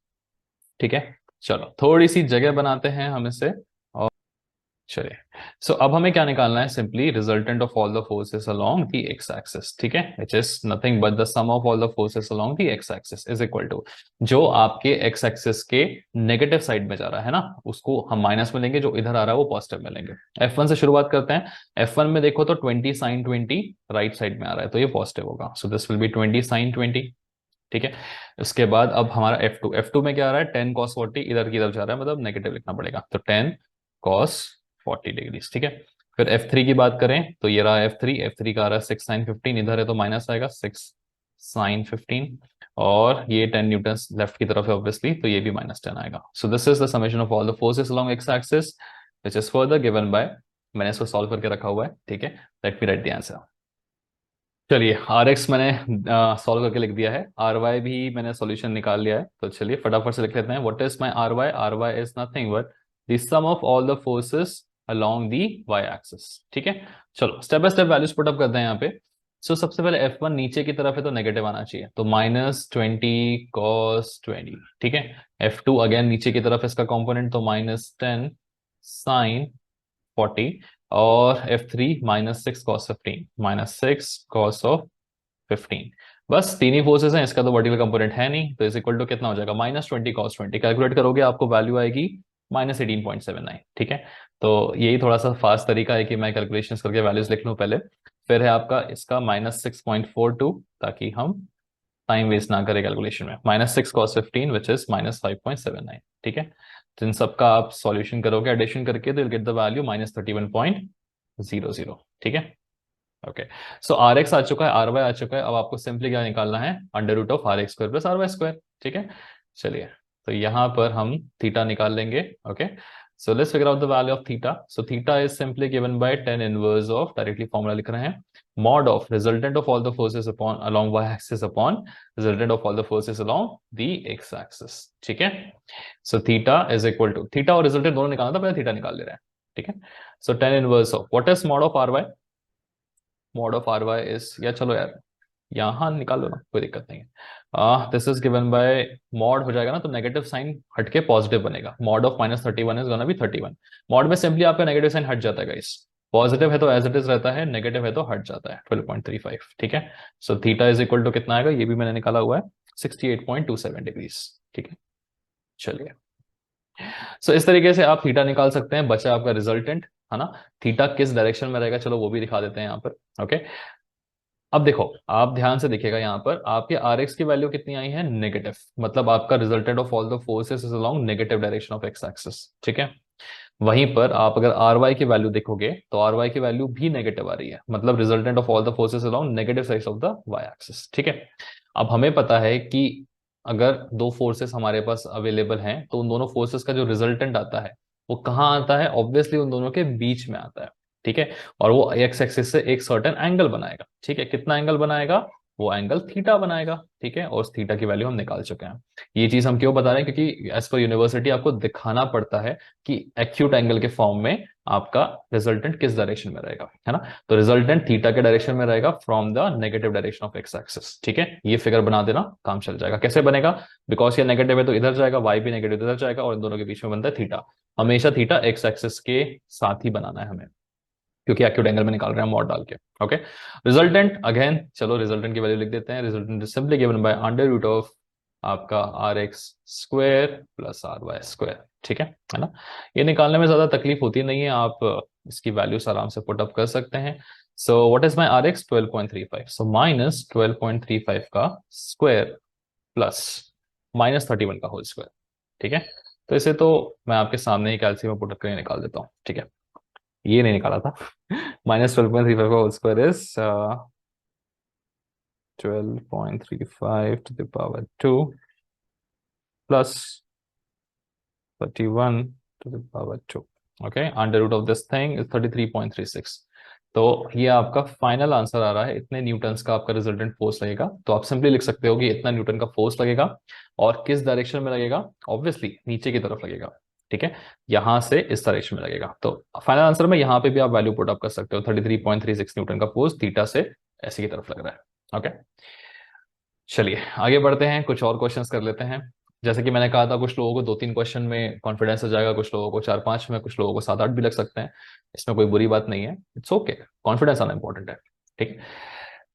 S1: ठीक है। चलो थोड़ी सी जगह बनाते हैं हम इसे, और चलिए। सो अब हमें क्या निकालना है, simply resultant of all the forces along the X axis, ठीक है, which is nothing but the sum of all the forces along the X axis is equal to, जो आपके एक्स एक्सिस के नेगेटिव साइड में जा रहा है ना, उसको हम माइनस में लेंगे, जो इधर आ रहा है वो पॉजिटिव में लेंगे। F1 से शुरुआत करते हैं। F1 में देखो तो 20 sin 20 राइट साइड में आ रहा है, तो ये पॉजिटिव होगा, so this will B 20 sin 20, ठीक है। उसके बाद अब हमारा F2 में क्या आ रहा है, 10 cos 40, इधर की तरफ जा रहा है, मतलब नेगेटिव लिखना पड़ेगा, तो 10 cos 40 डिग्रीज, ठीक है। फिर F3 की बात करें तो ये रहा F3 का आ रहा है 6 sin 15, इधर है तो माइनस आएगा 6 sin 15, और ये 10 न्यूटन लेफ्ट की तरफ है ऑब्वियसली, तो ये भी -10 आएगा। सो this is the summation of all the forces along X axis which is further given bye, मैंने इसको सॉल्व करके रखा हुआ है, ठीक है। Let me right the answer. चलिए Rx मैंने सॉल्व करके लिख दिया है, Ry भी मैंने सॉल्यूशन निकाल लिया है, तो चलिए फटाफट से लिख लेते हैं। What is my Ry is nothing but the sum of all the forces along the y axis, ठीक है। चलो step by step values put up करते हैं यहाँ पे। सो सबसे पहले F1 नीचे की तरफ है तो नेगेटिव आना चाहिए, तो -20 cos 20, ठीक है। F2 अगेन नीचे की तरफ इसका कंपोनेंट, तो -10 sin 40, और F3 -6 cos 15, -6 cos of 15। बस तीन ही फोर्सेस हैं, इसका तो वर्टिकल कंपोनेंट है नहीं, तो इज इक्वल टू कितना हो जाएगा, -20 cos 20। कैलकुलेट करोगे आपको वैल्यू आएगी -18.79, ठीक है। तो यही थोड़ा सा फास्ट तरीका है कि मैं कैलकुलेशन करके वैल्यूज लिख लूँ पहले, फिर है आपका इसका -6.42, ताकि हम टाइम वेस्ट ना करें कैलकुलेशन में। -6 cos 15 विच इज -5.79, ठीक है। तो इन सबका आप सॉल्यूशन करोगे एडिशन करके, तो गेट द वैल्यू -31.00, ठीक है। ओके, सो आर एक्स आ चुका है, आर वाई आ चुका है, अब आपको सिंपली क्या निकालना है, √RX² + RY², ठीक है। चलिए, तो यहां पर हम थीटा निकाल लेंगे। Okay, so let's figure out the value of theta. So theta is simply given by tan inverse of, directly formula लिख रहे हैं, mod of resultant of all the forces upon along y axis upon resultant of all the forces along the x axis, ठीक है। So theta is equal to, theta और resultant दोनों निकालना था, पहले थीटा निकाल ले रहे हैं, ठीक है। So tan inverse of what is mod of R Y, mod of R Y is, या चलो यार यहाँ निकाल लो ना, कोई दिक्कत नहीं है। This is given bye, mod हो जाएगा ना तो नेगेटिव साइन हटके पॉजिटिव बनेगा, mod of -31 is gonna B 31। Mod में सिंपली आपका नेगेटिव साइन हट जाता है गाइस, पॉजिटिव है तो एज इट इज रहता है, नेगेटिव है तो हट जाता है, 12.35, ठीक है। So theta is equal to कितना आएगा, ये भी मैंने निकाला हुआ है, 68.27 डिग्रीज, ठीक है। चलिए, सो इस तरीके से आप थीटा निकाल सकते हैं, बचा आपका रिजल्टेंट, है ना। थीटा किस डायरेक्शन में रहेगा, चलो वो भी दिखा देते हैं यहाँ पर। ओके, अब देखो, आप ध्यान से देखिएगा, यहाँ पर आपके आर एक्स की वैल्यू कितनी आई है, नेगेटिव, मतलब आपका resultant of all the forces is along negative direction of x axis, ठीक है। वहीं पर आप अगर आर वाई की वैल्यू देखोगे तो आर वाई की वैल्यू भी नेगेटिव आ रही है, मतलब resultant of all the forces along negative side of the Y axis, ठीक है। अब हमें पता है कि अगर दो फोर्सेस हमारे पास अवेलेबल हैं तो उन दोनों फोर्सेस का जो रिजल्टेंट आता है वो कहाँ आता है, ऑब्वियसली उन दोनों के बीच में आता है, ठीक है। और वो एक्स एक्सिस से एक सर्टेन एंगल बनाएगा, ठीक है। कितना एंगल बनाएगा, वो एंगल थीटा बनाएगा, ठीक है। और उस थीटा की वैल्यू हम निकाल चुके हैं। ये चीज हम क्यों बता रहे हैं, क्योंकि एज पर यूनिवर्सिटी आपको दिखाना पड़ता है कि एक्यूट एंगल के फॉर्म में आपका रिजल्टेंट किस डायरेक्शन में रहेगा, है ना। तो रिजल्टेंट थीटा के डायरेक्शन में रहेगा from the negative direction of x axis, ठीक है। ये फिगर बना देना, काम चल जाएगा। कैसे बनेगा, बिकॉज ये नेगेटिव है तो इधर जाएगा, वाई भी नेगेटिव इधर जाएगा, और इन दोनों के बीच में बनता है थीटा। हमेशा थीटा एक्स एक्सिस के साथ ही बनाना है हमें, क्योंकि एक्यूट एंगल में निकाल रहे हैं मॉड डाल के। ओके, रिजल्टेंट अगेन, चलो रिजल्टेंट की वैल्यू लिख देते हैं। Resultant is simply given bye √of आपका RX² + RY², ठीक है ना। ये निकालने में ज्यादा तकलीफ होती नहीं है, आप इसकी वैल्यूज आराम से पुट अप कर सकते हैं। सो व्हाट इज माय RX, 12.35, सो -12.35 का स्क्वायर प्लस -31 का होल स्क्वायर, ठीक है। तो इसे तो मैं आपके सामने ही कैलसियम में पुट अप करके निकाल देता हूँ, ठीक है। ये नहीं निकाला था। -12.35 का whole square is 12.35 to the power 2 plus 31 to the power 2, okay. Under root of this thing is 33.36। तो ये आपका फाइनल आंसर आ रहा है, इतने न्यूटन्स का आपका रिजल्टेंट फोर्स लगेगा। तो आप सिंपली लिख सकते हो कि इतना न्यूटन का फोर्स लगेगा, और किस डायरेक्शन में लगेगा, ऑब्वियसली नीचे की तरफ लगेगा, ठीक है। यहां से इस डायरेक्शन में लगेगा। तो फाइनल आंसर में यहां पे भी आप वैल्यू पुट अप कर सकते हो, 33.36 न्यूटन का फोर्स थीटा से ऐसे की तरफ लग रहा है। ओके, चलिए आगे बढ़ते हैं, कुछ और क्वेश्चंस कर लेते हैं। जैसे कि मैंने कहा था, कुछ लोगों को 2-3 क्वेश्चन में कॉन्फिडेंस हो जाएगा, कुछ लोगों को 4-5 में, कुछ लोगों को 7-8 भी लग सकते हैं। इसमें कोई बुरी बात नहीं है, इट्स ओके, कॉन्फिडेंस आना इंपॉर्टेंट है, ठीक।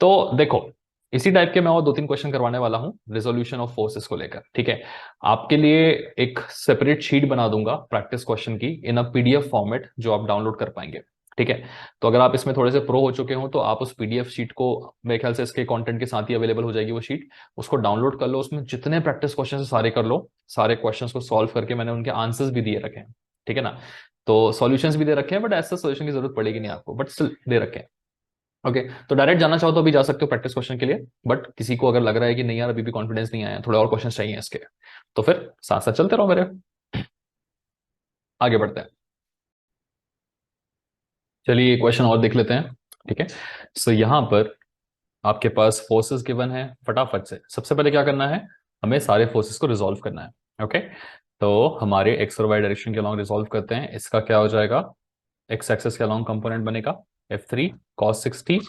S1: तो देखो, इसी टाइप के मैं और 2-3 क्वेश्चन करवाने वाला हूं रिजोल्यूशन ऑफ फोर्सेस को लेकर, ठीक है। आपके लिए एक सेपरेट शीट बना दूंगा प्रैक्टिस क्वेश्चन की इन अ PDF फॉर्मेट, जो आप डाउनलोड कर पाएंगे, ठीक है। तो अगर आप इसमें थोड़े से प्रो हो चुके हो तो आप उस PDF शीट को, मेरे ख्याल से इसके कंटेंट के साथ ही अवेलेबल हो जाएगी वो शीट, उसको डाउनलोड कर लो, उसमें जितने प्रैक्टिस क्वेश्चन है सारे कर लो। सारे क्वेश्चंस को सॉल्व करके मैंने उनके आंसर्स भी दिए रखे हैं, ठीक है ना। तो सॉल्यूशंस भी दे रखे हैं, बट ऐसा सॉल्यूशन की जरूरत पड़ेगी नहीं आपको, बट स्टिल दे रखे हैं। ओके, तो डायरेक्ट जाना चाहो तो अभी जा सकते हो प्रैक्टिस क्वेश्चन के लिए, बट किसी को अगर लग रहा है कि नहीं यार अभी भी कॉन्फिडेंस नहीं आया, थोड़े और क्वेश्चन चाहिए इसके, तो फिर साथ साथ चलते रहो मेरे। आगे बढ़ते हैं, चलिए क्वेश्चन और देख लेते हैं, ठीक है। सो यहां पर आपके पास फोर्सेस गिवन है, फटाफट से सबसे पहले क्या करना है, हमें सारे फोर्सेस को रिजॉल्व करना है। ओके, तो हमारे एक्स और वाई डायरेक्शन के अलॉन्ग रिजॉल्व करते हैं। इसका क्या हो जाएगा, एक्स एक्सिस के अलॉन्ग कंपोनेंट बनेगा F3 cos 60,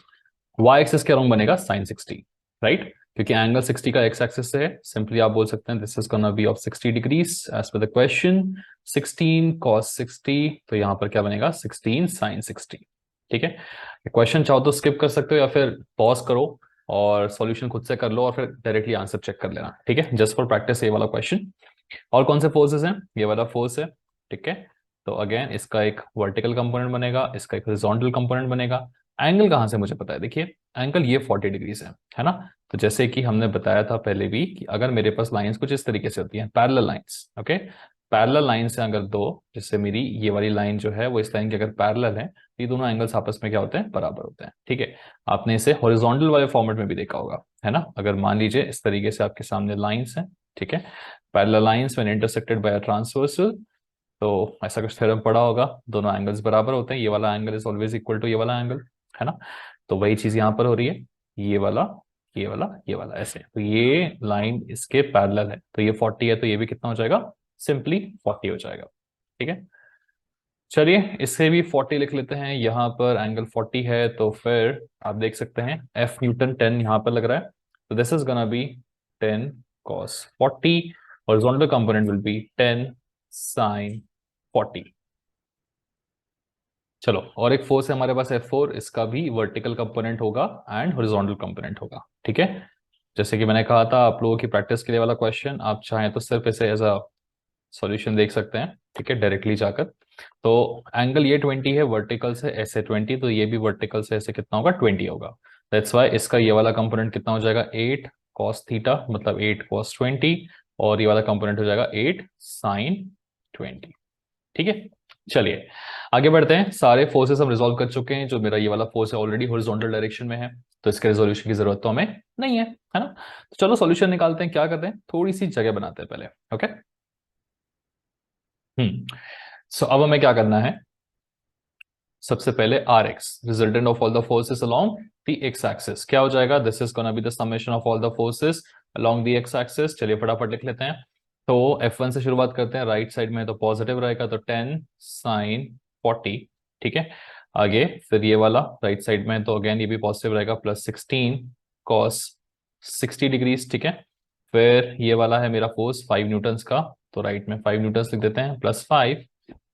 S1: वाई एक्सिस के अलॉन्ग बनेगा sin 60, राइट। क्योंकि एंगल 60 का एक्स एक्सिस से है, सिंपली आप बोल सकते हैं this is gonna be of 60 degrees as per the question. 16 cos 60, तो यहां पर क्या बनेगा, 16 sin 60, ठीक है। क्वेश्चन चाहो तो स्किप कर सकते हो या फिर पॉज करो और सॉल्यूशन खुद से कर लो और फिर डायरेक्टली आंसर चेक कर लेना, ठीक है, जस्ट फॉर प्रैक्टिस ये वाला क्वेश्चन। और कौन से फोर्सेस हैं, ये वाला फोर्स है, ठीक है। तो अगेन इसका एक वर्टिकल कंपोनेंट बनेगा, इसका एक हॉरिजॉन्टल कंपोनेंट बनेगा। एंगल कहाँ से मुझे पता है, देखिए एंगल ये 40 डिग्री है ना। तो जैसे कि हमने बताया था पहले भी कि अगर मेरे पास लाइंस कुछ इस तरीके से होती हैं, parallel lines, okay, parallel line से अगर दो, जैसे मेरी ये वाली लाइन जो है वो इस लाइन के अगर पैरेलल है, तो ये दोनों एंगल्स आपस में क्या होते हैं, बराबर होते हैं। ठीक है। आपने इसे हॉरिजॉन्टल वाले फॉर्मेट में भी देखा होगा, है ना। अगर मान लीजिए इस तरीके से आपके सामने लाइंस हैं, ठीक है, parallel lines when intersected by a transversal, तो ऐसा कुछ थ्योरम पढ़ा होगा, दोनों एंगल्स बराबर होते हैं, ये वाला angle is always equal to ये वाला एंगल, है ना। तो वही चीज यहां पर हो रही है, ये वाला, ये वाला, ये वाला, ऐसे। तो ये लाइन इसके पैरेलल है, तो ये 40 है, तो ये भी कितना हो जाएगा, सिंपली 40 हो जाएगा। ठीक है। चलिए इसे भी 40 लिख लेते हैं, यहां पर एंगल 40 है, तो फिर आप देख सकते हैं एफ न्यूटन 10 यहां पर लग रहा है, तो this is gonna B 10 cos 40, horizontal component will be 10 sin 40। चलो, और एक फोर्स है हमारे पास F4, इसका भी वर्टिकल कंपोनेंट होगा एंड हॉरिजॉन्टल कंपोनेंट होगा। ठीक है। जैसे कि मैंने कहा था आप लोगों की प्रैक्टिस के लिए वाला क्वेश्चन, आप चाहें तो सिर्फ इसे एज अ सॉल्यूशन देख सकते हैं, ठीक है, डायरेक्टली जाकर। तो एंगल ये 20 है, वर्टिकल से ऐसे 20, तो ये भी वर्टिकल से ऐसे कितना होगा, 20 होगा। दैट्स वाई इसका ये वाला कंपोनेंट कितना हो जाएगा, 8 cos थीटा, मतलब 8 cos 20, और ये वाला कंपोनेंट हो जाएगा 8 sin 20। ठीक है। चलिए आगे बढ़ते हैं, सारे फोर्सेस हम रिजॉल्व कर चुके हैं। जो मेरा ये वाला फोर्स है ऑलरेडी हॉरिजॉन्टल डायरेक्शन में है, तो इसके रिजोल्यूशन की जरूरत तो हमें नहीं है ना। तो चलो सॉल्यूशन निकालते हैं, क्या करते हैं, थोड़ी सी जगह बनाते हैं पहले। ओके। सो अब हमें क्या करना है, सबसे पहले R X, resultant of all the forces along the X axis, क्या हो जाएगा, this is gonna be the summation of all the forces along the X axis. चलिए फटाफट लिख लेते हैं। तो F1 से शुरुआत करते हैं, राइट साइड में तो पॉजिटिव रहेगा, तो 10 sin 40। ठीक है। आगे फिर ये वाला राइट साइड में, तो अगेन ये भी पॉजिटिव रहेगा, प्लस 16 cos 60 डिग्रीज। ठीक है। फिर ये वाला है मेरा फोर्स 5 न्यूटन्स का, तो राइट में 5 न्यूटन्स लिख देते हैं, प्लस 5,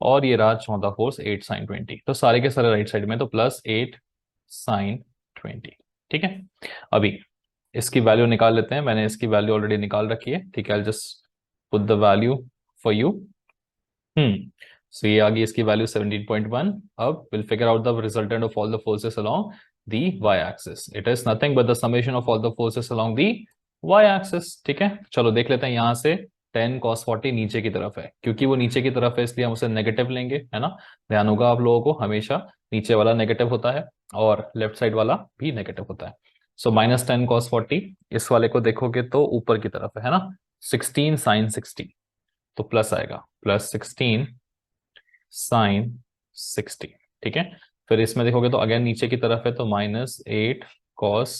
S1: और ये रहा चौथा फोर्स 8 sin 20, तो सारे के सारे राइट साइड में, तो प्लस 8 sin 20। ठीक है। अभी इसकी वैल्यू निकाल लेते हैं, मैंने इसकी वैल्यू ऑलरेडी निकाल रखी है, ठीक है, I just put the value for you. So ये आ गई इसकी वैल्यू 17.1। अब will figure out the resultant of all the forces along the y axis, it is nothing but the summation of all the forces along the y axis. ठीक है। चलो देख लेते हैं, यहां से 10 cos 40 नीचे की तरफ है, क्योंकि वो नीचे की तरफ है इसलिए हम उसे नेगेटिव लेंगे, है ना। ध्यान होगा आप लोगों को, हमेशा नीचे वाला नेगेटिव होता है और लेफ्ट साइड वाला भी नेगेटिव होता है। सो -10 cos 40, इस वाले को देखोगे तो ऊपर की तरफ है ना, 16 sin 60, तो प्लस आएगा, प्लस 16 sin 60। ठीक है। फिर इसमें देखोगे तो अगेन नीचे की तरफ है, तो -8 cos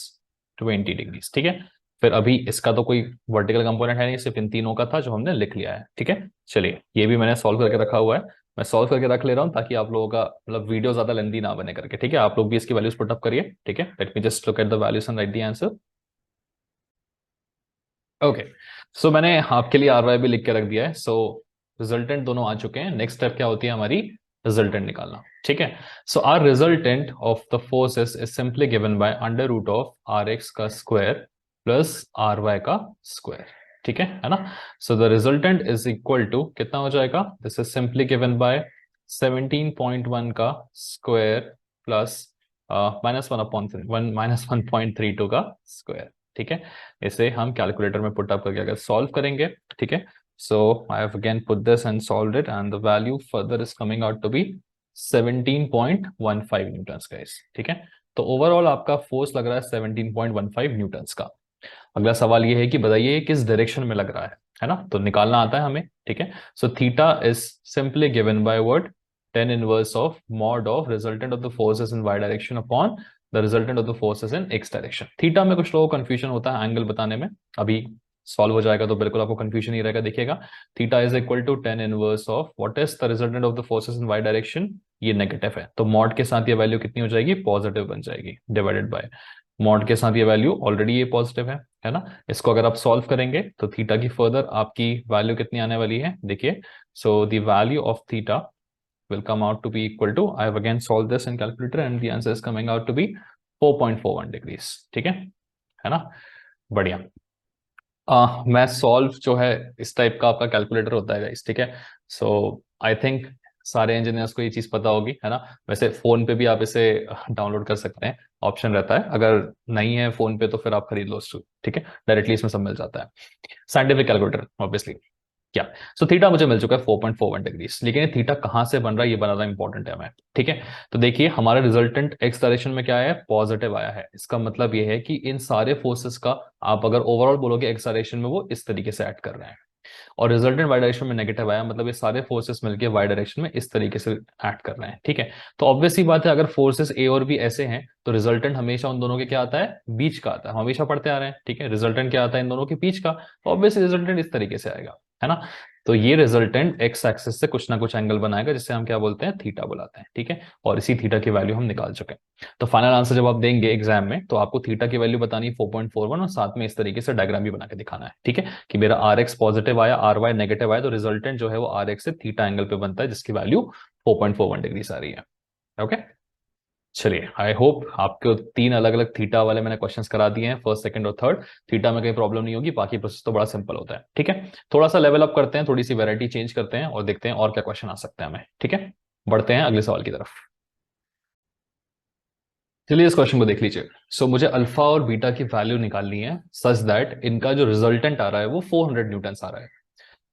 S1: 20 डिग्रीज। ठीक है। फिर अभी इसका तो कोई वर्टिकल कंपोनेंट है नहीं, सिर्फ इन तीनों का था जो हमने लिख लिया है। ठीक है। चलिए ये भी मैंने सॉल्व करके रखा हुआ है, मैं सॉल्व करके रख ले रहा हूं ताकि आप लोगों का मतलब वीडियो ज्यादा लेंदी ना बने करके। ठीक है। आप लोग भी इसकी वैल्यूज पुट अप करिए। ठीक है। Let me just look at the values and write the answer. Okay. So मैंने आपके लिए आर वाई भी लिख के रख दिया है। सो रिजल्टेंट दोनों आ चुके हैं, नेक्स्ट स्टेप क्या होती है हमारी, रिजल्टेंट निकालना। ठीक है। So R resultant of the forces is simply given by under root of R X का स्क्वायर प्लस आर वाई का स्क्वायर। ठीक है ना। So the resultant is equal to कितना हो जाएगा, this is simply given by 17.1 का square plus -1 -1.32 का स्क्वायर। ठीक है। इसे हम कैलकुलेटर में पुट अप करके अगर सॉल्व करेंगे, ठीक है, so I have again put this and solved it, and the value further is coming out to be 17.15 newtons guys. ठीक है। तो ओवरऑल आपका फोर्स लग रहा है 17.15 न्यूटन्स का। अगला सवाल ये है कि बताइए ये किस डायरेक्शन में लग रहा है ना, तो निकालना आता है हमें। ठीक है। So theta is simply given by what, tan inverse of mod of resultant of the forces in y direction upon the resultant of the forces in x direction. Theta में कुछ लोगों को कंफ्यूजन होता है एंगल बताने में, अभी solve हो जाएगा तो बिल्कुल आपको कंफ्यूजन नहीं रहेगा। देखिएगा, theta is equal to tan inverse of what is the resultant of the forces in y direction, ये नेगेटिव है, तो मॉड के साथ ये वैल्यू कितनी हो जाएगी, पॉजिटिव बन जाएगी, डिवाइडेड बाय मॉड के साथ ये वैल्यू ऑलरेडी ये पॉजिटिव है ना। इसको अगर आप सॉल्व करेंगे तो थीटा की फर्दर आपकी वैल्यू कितनी आने वाली है, देखिए, सो the value of theta will come out to be equal to, I have again solved this in calculator and the answer is coming out to be 4.41 degrees। ठीक है ना, बढ़िया। मैं सॉल्व जो है इस टाइप का आपका कैलकुलेटर होता है गाइस, ठीक है। सो आई थिंक सारे इंजीनियर्स को ये चीज पता होगी, है ना। वैसे फोन पे भी आप इसे डाउनलोड कर सकते हैं, ऑप्शन रहता है। अगर नहीं है फोन पे तो फिर आप खरीद लो उसको, ठीक है। डायरेक्टली इसमें सब मिल जाता है, साइंटिफिक कैलकुलेटर ऑब्वियसली। क्या, सो थीटा मुझे मिल चुका है 4.41 डिग्रीज, लेकिन ये थीटा कहां से बन रहा है ये बनाना इंपॉर्टेंट है हमें, ठीक है। तो देखिए हमारा रिजल्टेंट एक्स डायरेक्शन में क्या आया है, पॉजिटिव आया है। इसका मतलब ये है कि इन सारे फोर्सेस का आप अगर ओवरऑल बोलोगे एक्स डायरेक्शन में, वो इस तरीके से एक्ट कर रहे हैं। और रिजल्टेंट वाई डायरेक्शन में नेगेटिव आया, मतलब ये सारे फोर्सेस मिलकर वाई डायरेक्शन में इस तरीके से एक्ट कर रहे हैं, ठीक है। तो ऑब्वियस सी बात है, अगर फोर्सेस ए और बी ऐसे हैं तो रिजल्टेंट हमेशा उन दोनों के क्या आता है, बीच का आता है। हम हमेशा पढ़ते आ रहे हैं, ठीक है। रिजल्टेंट क्या आता है इन दोनों के बीच का, ऑब्वियसली रिजल्टेंट इस तरीके से आएगा, है ना। तो ये रिजल्टेंट एक्स एक्सिस से कुछ ना कुछ एंगल बनाएगा, जिससे हम क्या बोलते हैं, थीटा बुलाते हैं, ठीक है। और इसी थीटा की वैल्यू हम निकाल चुके हैं। तो फाइनल आंसर जब आप देंगे एग्जाम में, तो आपको थीटा की वैल्यू बतानी है 4.41, और साथ में इस तरीके से डायग्राम भी बना के दिखाना है, ठीक है। कि मेरा आर एक्स पॉजिटिव आया, आर वाई नेगेटिव आया, तो रिजल्टेंट जो है वो आर एक्स से थीटा एंगल पे बनता है, जिसकी वैल्यू 4.41 डिग्री आ रही है। ओके, चलिए आई होप आपको तीन अलग अलग थीटा वाले मैंने क्वेश्चंस करा दिए हैं, फर्स्ट सेकंड और थर्ड। थीटा में कोई प्रॉब्लम नहीं होगी, बाकी प्रोसेस तो बड़ा सिंपल होता है, ठीक है। थोड़ा सा लेवल अप करते हैं, थोड़ी सी वैरायटी चेंज करते हैं और देखते हैं और क्या क्वेश्चन आ सकते हैं हमें, ठीक है। बढ़ते हैं अगले सवाल की तरफ। चलिए इस क्वेश्चन को देख लीजिए। सो मुझे अल्फा और बीटा की वैल्यू निकालनी है सच दैट इनका जो रिजल्टेंट आ रहा है वो 400 न्यूटन आ रहा है।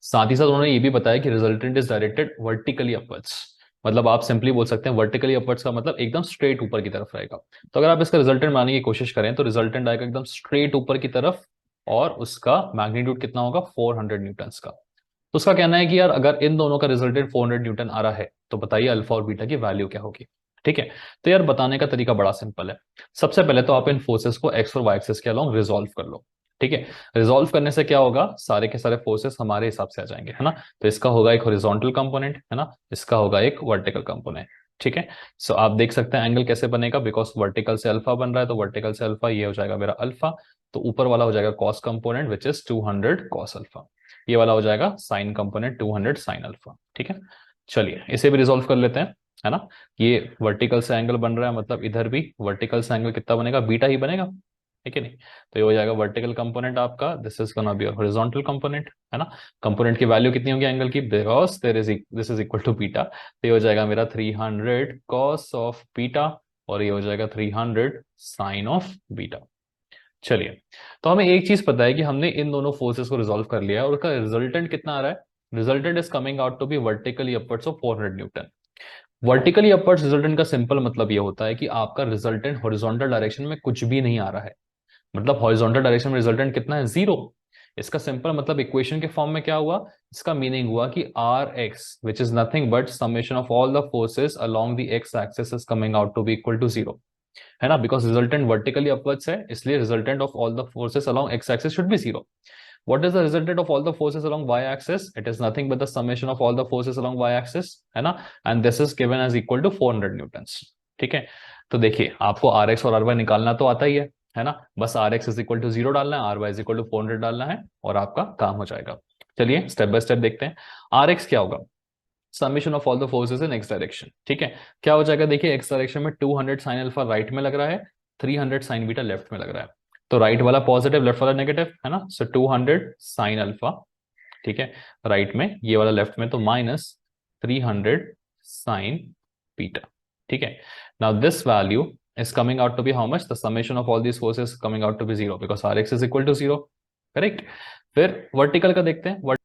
S1: साथ ही साथ उन्होंने ये भी बताया कि resultant is directed vertically upwards. मतलब आप सिंपली बोल सकते हैं वर्टिकली अपवर्ड्स का मतलब एकदम स्ट्रेट ऊपर की तरफ रहेगा। तो अगर आप इसका रिजल्टेंट बनाने की कोशिश करें तो रिजल्टेंट आएगा एकदम स्ट्रेट ऊपर की तरफ, और उसका मैग्नीट्यूड कितना होगा, 400 न्यूटन का। तो उसका कहना है कि यार अगर इन दोनों का रिजल्टेंट 400 न्यूटन आ रहा है तो बताइए अल्फा और बीटा की वैल्यू क्या होगी, ठीक है। तो यार बताने का तरीका बड़ा सिंपल है। सबसे पहले तो आप इन फोर्सेस को एक्स और वाई एक्सिस के अलोंग रिजोल्व कर लो, ठीक है। रिजोल्व करने से क्या होगा, सारे के सारे फोर्सेस हमारे हिसाब से आ जाएंगे, है ना। तो इसका होगा एक हॉरिजॉन्टल कंपोनेंट, है ना, इसका होगा एक वर्टिकल कंपोनेंट, ठीक है। सो आप देख सकते हैं एंगल कैसे बनेगा, बिकॉज वर्टिकल से अल्फा बन रहा है, तो वर्टिकल से अल्फा ये हो जाएगा मेरा अल्फा। तो ऊपर वाला हो जाएगा cos component which is 200 cos alpha, ये वाला हो जाएगा साइन कंपोनेंट 200 साइन अल्फा, ठीक है। चलिए इसे भी रिजोल्व कर लेते हैं, है ना। ये वर्टिकल से एंगल बन रहा है, मतलब इधर भी वर्टिकल से एंगल कितना बनेगा, बीटा ही बनेगा, ठीक है नहीं। तो ये हो जाएगा वर्टिकल कंपोनेंट आपका, this is gonna be horizontal component, है ना। कंपोनेंट की वैल्यू कितनी होगी एंगल की, because there is this is equal to beta, तो ये हो जाएगा मेरा 300 कॉस ऑफ बीटा, और ये हो जाएगा 300 साइन ऑफ बीटा। चलिए, तो हमें एक चीज पता है कि हमने इन दोनों फोर्सेस को रिजोल्व कर लिया है, और उसका रिजल्टेंट कितना आ रहा है, resultant is coming out to be vertically upwards of 400 newton. Vertically upwards resultant का सिंपल मतलब ये होता है कि आपका रिजल्टेंट हॉरिजॉन्टल डायरेक्शन में कुछ भी नहीं आ रहा है। मतलब हॉरिजॉन्टल डायरेक्शन में रिजल्टेंट कितना है, जीरो। इसका सिंपल मतलब इक्वेशन के फॉर्म में क्या हुआ, इसका मीनिंग हुआ कि R X which is nothing but summation of all the forces along the X axis is coming out to be equal to zero, है ना। बिकॉज रिजल्टेंट वर्टिकली अपवर्ड्स है, इसलिए resultant of all the forces along X axis should be zero. What is the resultant of all the forces along y-axis? It is nothing but the summation of all the forces along y-axis, है ना। And this is given as equal to 400 newtons, ठीक है। तो देखिए आपको R X और R Y निकालना तो आता ही है ना। बस R X is equal to zero डालना है, R Y is equal to 400 डालना है, और आपका काम हो जाएगा। चलिए स्टेप बाय स्टेप देखते हैं। आर एक्स क्या होगा, summation of all the forces in x direction, ठीक है। क्या हो जाएगा, देखिए एक्स डायरेक्शन में 200 साइन अल्फा राइट में लग रहा है, 300 साइन बीटा लेफ्ट में लग रहा है। तो राइट वाला पॉजिटिव, लेफ्ट वाला नेगेटिव, है ना। सो 200 साइन अल्फा, ठीक है, राइट में, ये वाला लेफ्ट में, तो माइनस 300 साइन बीटा, ठीक है। Now this value is coming out to be how much, the summation of all these forces coming out to be zero because rx is equal to zero, correct. फिर vertical का देखते हैं।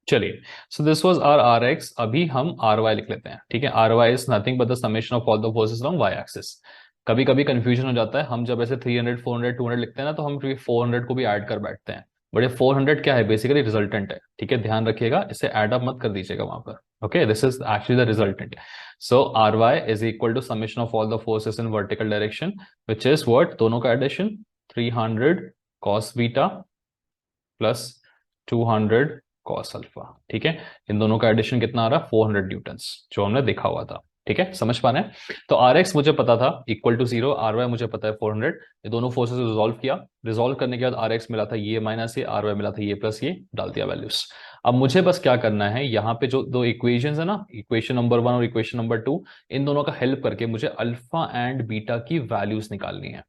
S1: चलिए, so this was R R X, अभी हम R Y लिख लेते हैं, ठीक है। R Y is nothing but the summation of all the forces along Y axis. कभी कभी कंफ्यूजन हो जाता है, हम जब ऐसे 300 400 200 लिखते हैं ना, तो हम 400 को भी ऐड कर बैठते हैं, बट ये 400 क्या है, बेसिकली रिजल्टेंट है, ठीक है। ध्यान रखिएगा, इसे ऐड अप मत कर दीजिएगा वहां पर, okay. This is actually the resultant. So R Y is equal to summation of all the forces in vertical direction which is what, दोनों का addition 300 cos beta plus 200 cos alpha, ठीक है। इन दोनों का एडिशन कितना आ रहा है, 400 न्यूटन्स, जो हमने देखा हुआ था, ठीक है। समझ पा रहे हैं। तो आर एक्स मुझे पता था equal to zero, R Y मुझे पता है 400। ये दोनों फोर्सेस रिजोल्व किया, रिजोल्व करने के बाद आर एक्स मिला था ये माइनस ये, आर वाई मिला था ये प्लस ये, डाल दिया वैल्यूज। अब मुझे बस क्या करना है, यहाँ पे जो दो इक्वेशन है ना, इक्वेशन नंबर 1 और इक्वेशन नंबर 2, इन दोनों का हेल्प करके मुझे अल्फा एंड बीटा की वैल्यूज निकालनी है।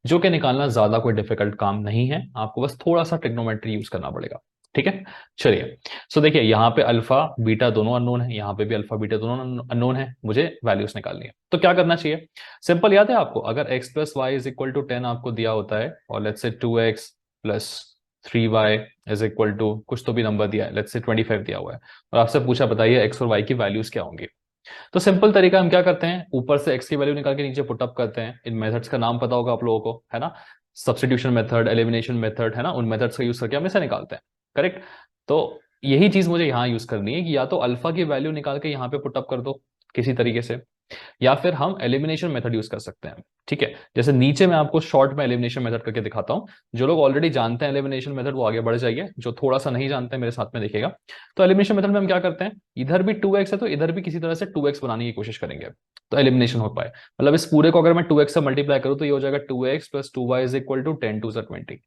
S1: जो कि निकालना ज्यादा कोई डिफिकल्ट काम नहीं है, आपको बस थोड़ा सा ट्रिग्नोमेट्री यूज करना पड़ेगा। ठीक है, चलिए। सो देखिए यहाँ पे अल्फा बीटा दोनों अननोन है, यहाँ पे भी अल्फा बीटा दोनों अननोन है, मुझे वैल्यूज निकालनी है। तो क्या करना चाहिए? सिंपल, याद है आपको, अगर x plus Y is equal to 10 आपको दिया होता है, और let's say 2x plus 3y is equal to कुछ तो भी नंबर दिया है, लेट्स से 25 दिया हुआ है, और आपसे पूछा बताइए x और y की वैल्यूज क्या होंगी। तो सिंपल तरीका हम क्या करते हैं, ऊपर से x की वैल्यू निकाल के नीचे पुट अप करते हैं। इन मेथड्स का नाम पता होगा आप लोगों को, है ना? सब्स्टिट्यूशन मेथड, एलिमिनेशन मेथड, है ना? उन मेथड्स का यूज करके हम इसे निकालते हैं। करेक्ट। तो यही चीज मुझे यहां यूज करनी है कि या तो अल्फा की वैल्यू निकाल के यहां पे पुट अप कर दो किसी तरीके से, या फिर हम एलिमिनेशन मेथड यूज कर सकते हैं। ठीक है, जैसे नीचे मैं आपको शॉर्ट में एलिमिनेशन मेथड करके दिखाता हूं। जो लोग ऑलरेडी जानते हैं एलिमिनेशन मेथड वो आगे बढ़ जाइए, जो थोड़ा सा नहीं जानते हैं मेरे साथ में देखिएगा। तो एलिमिनेशन मेथड में हम क्या करते हैं, इधर भी 2x है तो इधर भी किसी तरह से 2x बनाने की कोशिश करेंगे, तो एलिमिनेशन हो पाए। मतलब इस पूरे को अगर मैं 2x से मल्टीप्लाई करूं तो ये हो जाएगा 2x plus 2y is equal to 10 two 20।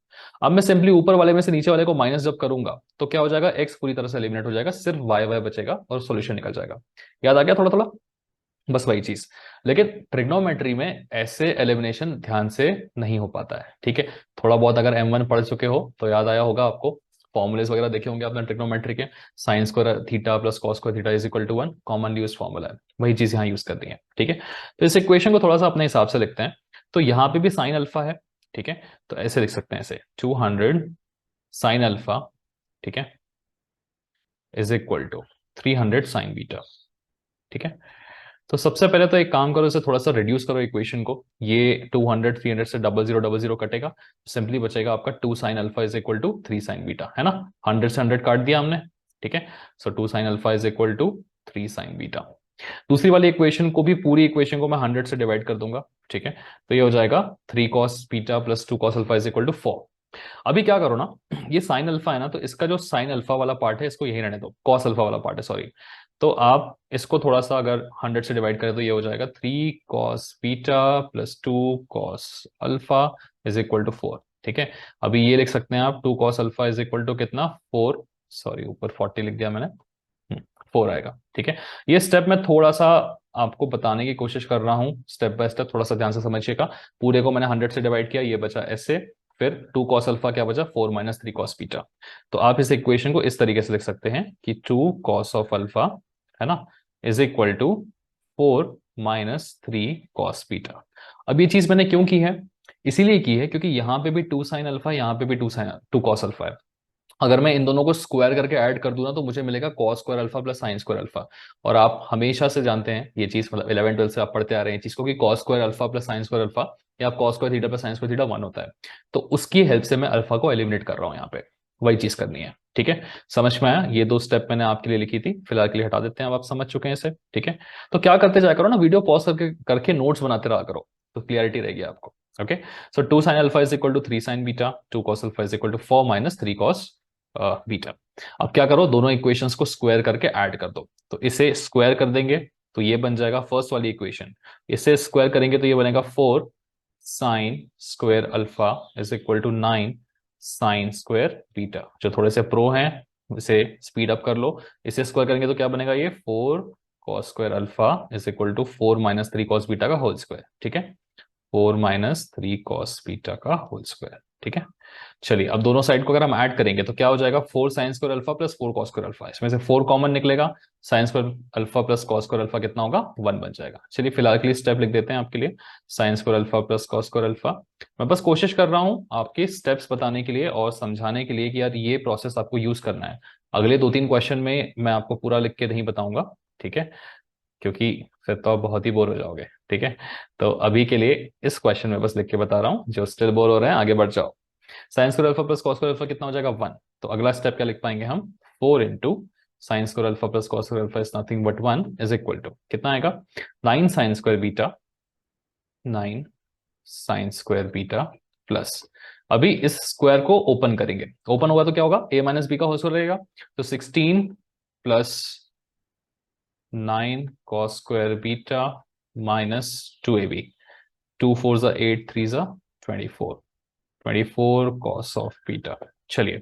S1: अब मैं सिंपली ऊपर वाले में से नीचे वाले को माइनस जब करूंगा तो क्या हो जाएगा, x पूरी तरह से एलिमिनेट हो जाएगा, सिर्फ y बचेगा और सोल्यूशन निकल जाएगा। याद आ गया थोड़ा थोड़ा? बस वही चीज। लेकिन ट्रिग्नोमेट्री में ऐसे एलिमिनेशन ध्यान से नहीं हो पाता है। ठीक है, थोड़ा बहुत अगर M1 पढ़ चुके हो तो याद आया होगा आपको, फॉर्मुलेस वगैरह देखे होंगे आपने ट्रिग्नोमेट्री के, sine square theta plus cos square theta is equal to 1, commonly use formula है, वही चीज यहाँ यूज करनी है। ठीक है, तो इस इक्वेशन को थोड़ा सा अपने हिसाब से लिखते हैं। तो यहाँ पे भी साइन अल्फा है, ठीक है, तो ऐसे लिख सकते हैं, ऐसे 200 साइन अल्फा, ठीक है, is equal to 300 sine beta. ठीक है, तो सबसे पहले तो एक काम करो, इसे थोड़ा सा रिड्यूस करो इक्वेशन को। ये 200 300 से 0000 कटेगा, सिंपली बचेगा आपका 2 sine alpha is equal to 3 sine beta, है ना? 100 से 100 काट दिया हमने। ठीक है, so 2 sine alpha is equal to 3 sine beta. दूसरी वाली इक्वेशन को भी, पूरी इक्वेशन को मैं 100 से डिवाइड कर दूंगा। ठीक है, तो ये हो जाएगा 3 cos beta plus 2 cos alpha is equal to 4। अभी क्या करो ना, ये साइन अल्फा है ना, तो इसका जो साइन अल्फा वाला पार्ट है इसको यही रहने दो, कॉस अल्फा वाला पार्ट है, सॉरी। तो आप इसको थोड़ा सा अगर 100 से डिवाइड करें तो ये हो जाएगा 3 cos beta plus 2 cos alpha is equal to 4। ठीक है, अभी ये लिख सकते हैं आप 2 cos alpha is equal to कितना, 4, सॉरी ऊपर 40 लिख दिया मैंने, 4 आएगा। ठीक है, ये स्टेप मैं थोड़ा सा आपको बताने की कोशिश कर रहा हूं, स्टेप बाय स्टेप, थोड़ा सा ध्यान से समझिएगा। पूरे को मैंने 100 से डिवाइड किया, ये बचा ऐसे, फिर 2 कॉस अल्फा क्या बचा, 4 माइनस 3 कॉस बीटा। तो आप इस इक्वेशन को इस तरीके से लिख सकते हैं कि 2 कॉस ऑफ अल्फा, है ना, is equal to 4 minus 3 cos beta. अब ये चीज मैंने क्यों की है, इसीलिए की है क्योंकि यहाँ पे भी 2 साइन अल्फा, यहाँ पे भी 2 कॉस अल्फा है। अगर मैं इन दोनों को स्क्वायर करके ऐड कर दूं ना तो मुझे मिलेगा cos square alpha plus sine square alpha. और आप हमेशा से जानते हैं ये चीज, मतलब 11 12 से आप पढ़ते आ रहे हैं चीज को, कि cos square alpha plus sine square alpha या cos square theta plus sine square theta 1 होता है। तो उसकी हेल्प से मैं अल्फा को एलिमिनेट कर रहा हूं यहाँ पे, वही चीज करनी है। ठीक है, समझ में आया? ये 2 स्टेप मैंने आपके लिए लिखी थी, फिलहाल के लिए हटा देते हैं, अब आप समझ चुके हैं इसे। ठीक है, तो क्या करते जाया करो ना, वीडियो पॉज करके करके नोट्स बनाते रहा करो, तो क्लियरिटी रहेगी आपको। Okay, so 2 sine alpha is equal to 3 sine beta, 2 cos alpha is equal to 4 minus 3 cos beta. अब क्या करो, दोनों इक्वेशंस को स्क्वायर करके ऐड कर दो। तो इसे स्क्वायर कर देंगे तो ये बन जाएगा फर्स्ट वाली इक्वेशन, इसे स्क्वायर करेंगे तो ये बनेगा 4 sine square alpha is equal to 9 sine square beta. जो थोड़े से प्रो हैं इसे स्पीड अप कर लो, इसे स्क्वायर करेंगे तो क्या बनेगा, ये 4 cos square alpha is equal to 4 minus 3 cos beta का होल स्क्वायर। ठीक है, 4 माइनस 3 कॉस बीटा का होल स्क्वायर। ठीक है, चलिए अब दोनों साइड को अगर हम ऐड करेंगे तो क्या हो जाएगा, 4 sine square alpha plus 4 cos square alpha, इसमें से 4 कॉमन निकलेगा, sign square alpha plus cos square alpha कितना होगा, 1 बन जाएगा। चलिए फिलहाल के लिए स्टेप लिख देते हैं आपके लिए, sign square alpha plus cos square alpha. मैं बस कोशिश कर रहा हूं आपके स्टेप्स बताने के लिए और समझाने के लिए कि यार ये प्रोसेस आपको यूज करना है। अगले 2 3 क्वेश्चन में मैं आपको पूरा लिख के नहीं बताऊंगा, ठीक है, क्योंकि फिर तो आप बहुत ही बोर हो जाओगे। ठीक है, तो अभी के लिए इस क्वेश्चन में बस लिख के बता रहा हूं, जो स्टिल बोर हो रहे हैं आगे बढ़ जाओ। Sign square alpha plus cos square alpha कितना हो जाएगा, 1। तो अगला स्टेप क्या लिख पाएंगे हम, 4 into sine square alpha plus cos square alpha is nothing but 1 is equal to कितना आएगा, 9 sine square beta, 9 sine square beta plus, अभी इस स्क्वायर को ओपन करेंगे, ओपन होगा तो क्या होगा, a माइनस बी का होल स्क्वायर रहेगा, तो 16 plus 9 cos square beta minus 2ab, 2 4 जा 8 3 जा 24, 24 cos ऑफ बीटा। चलिए,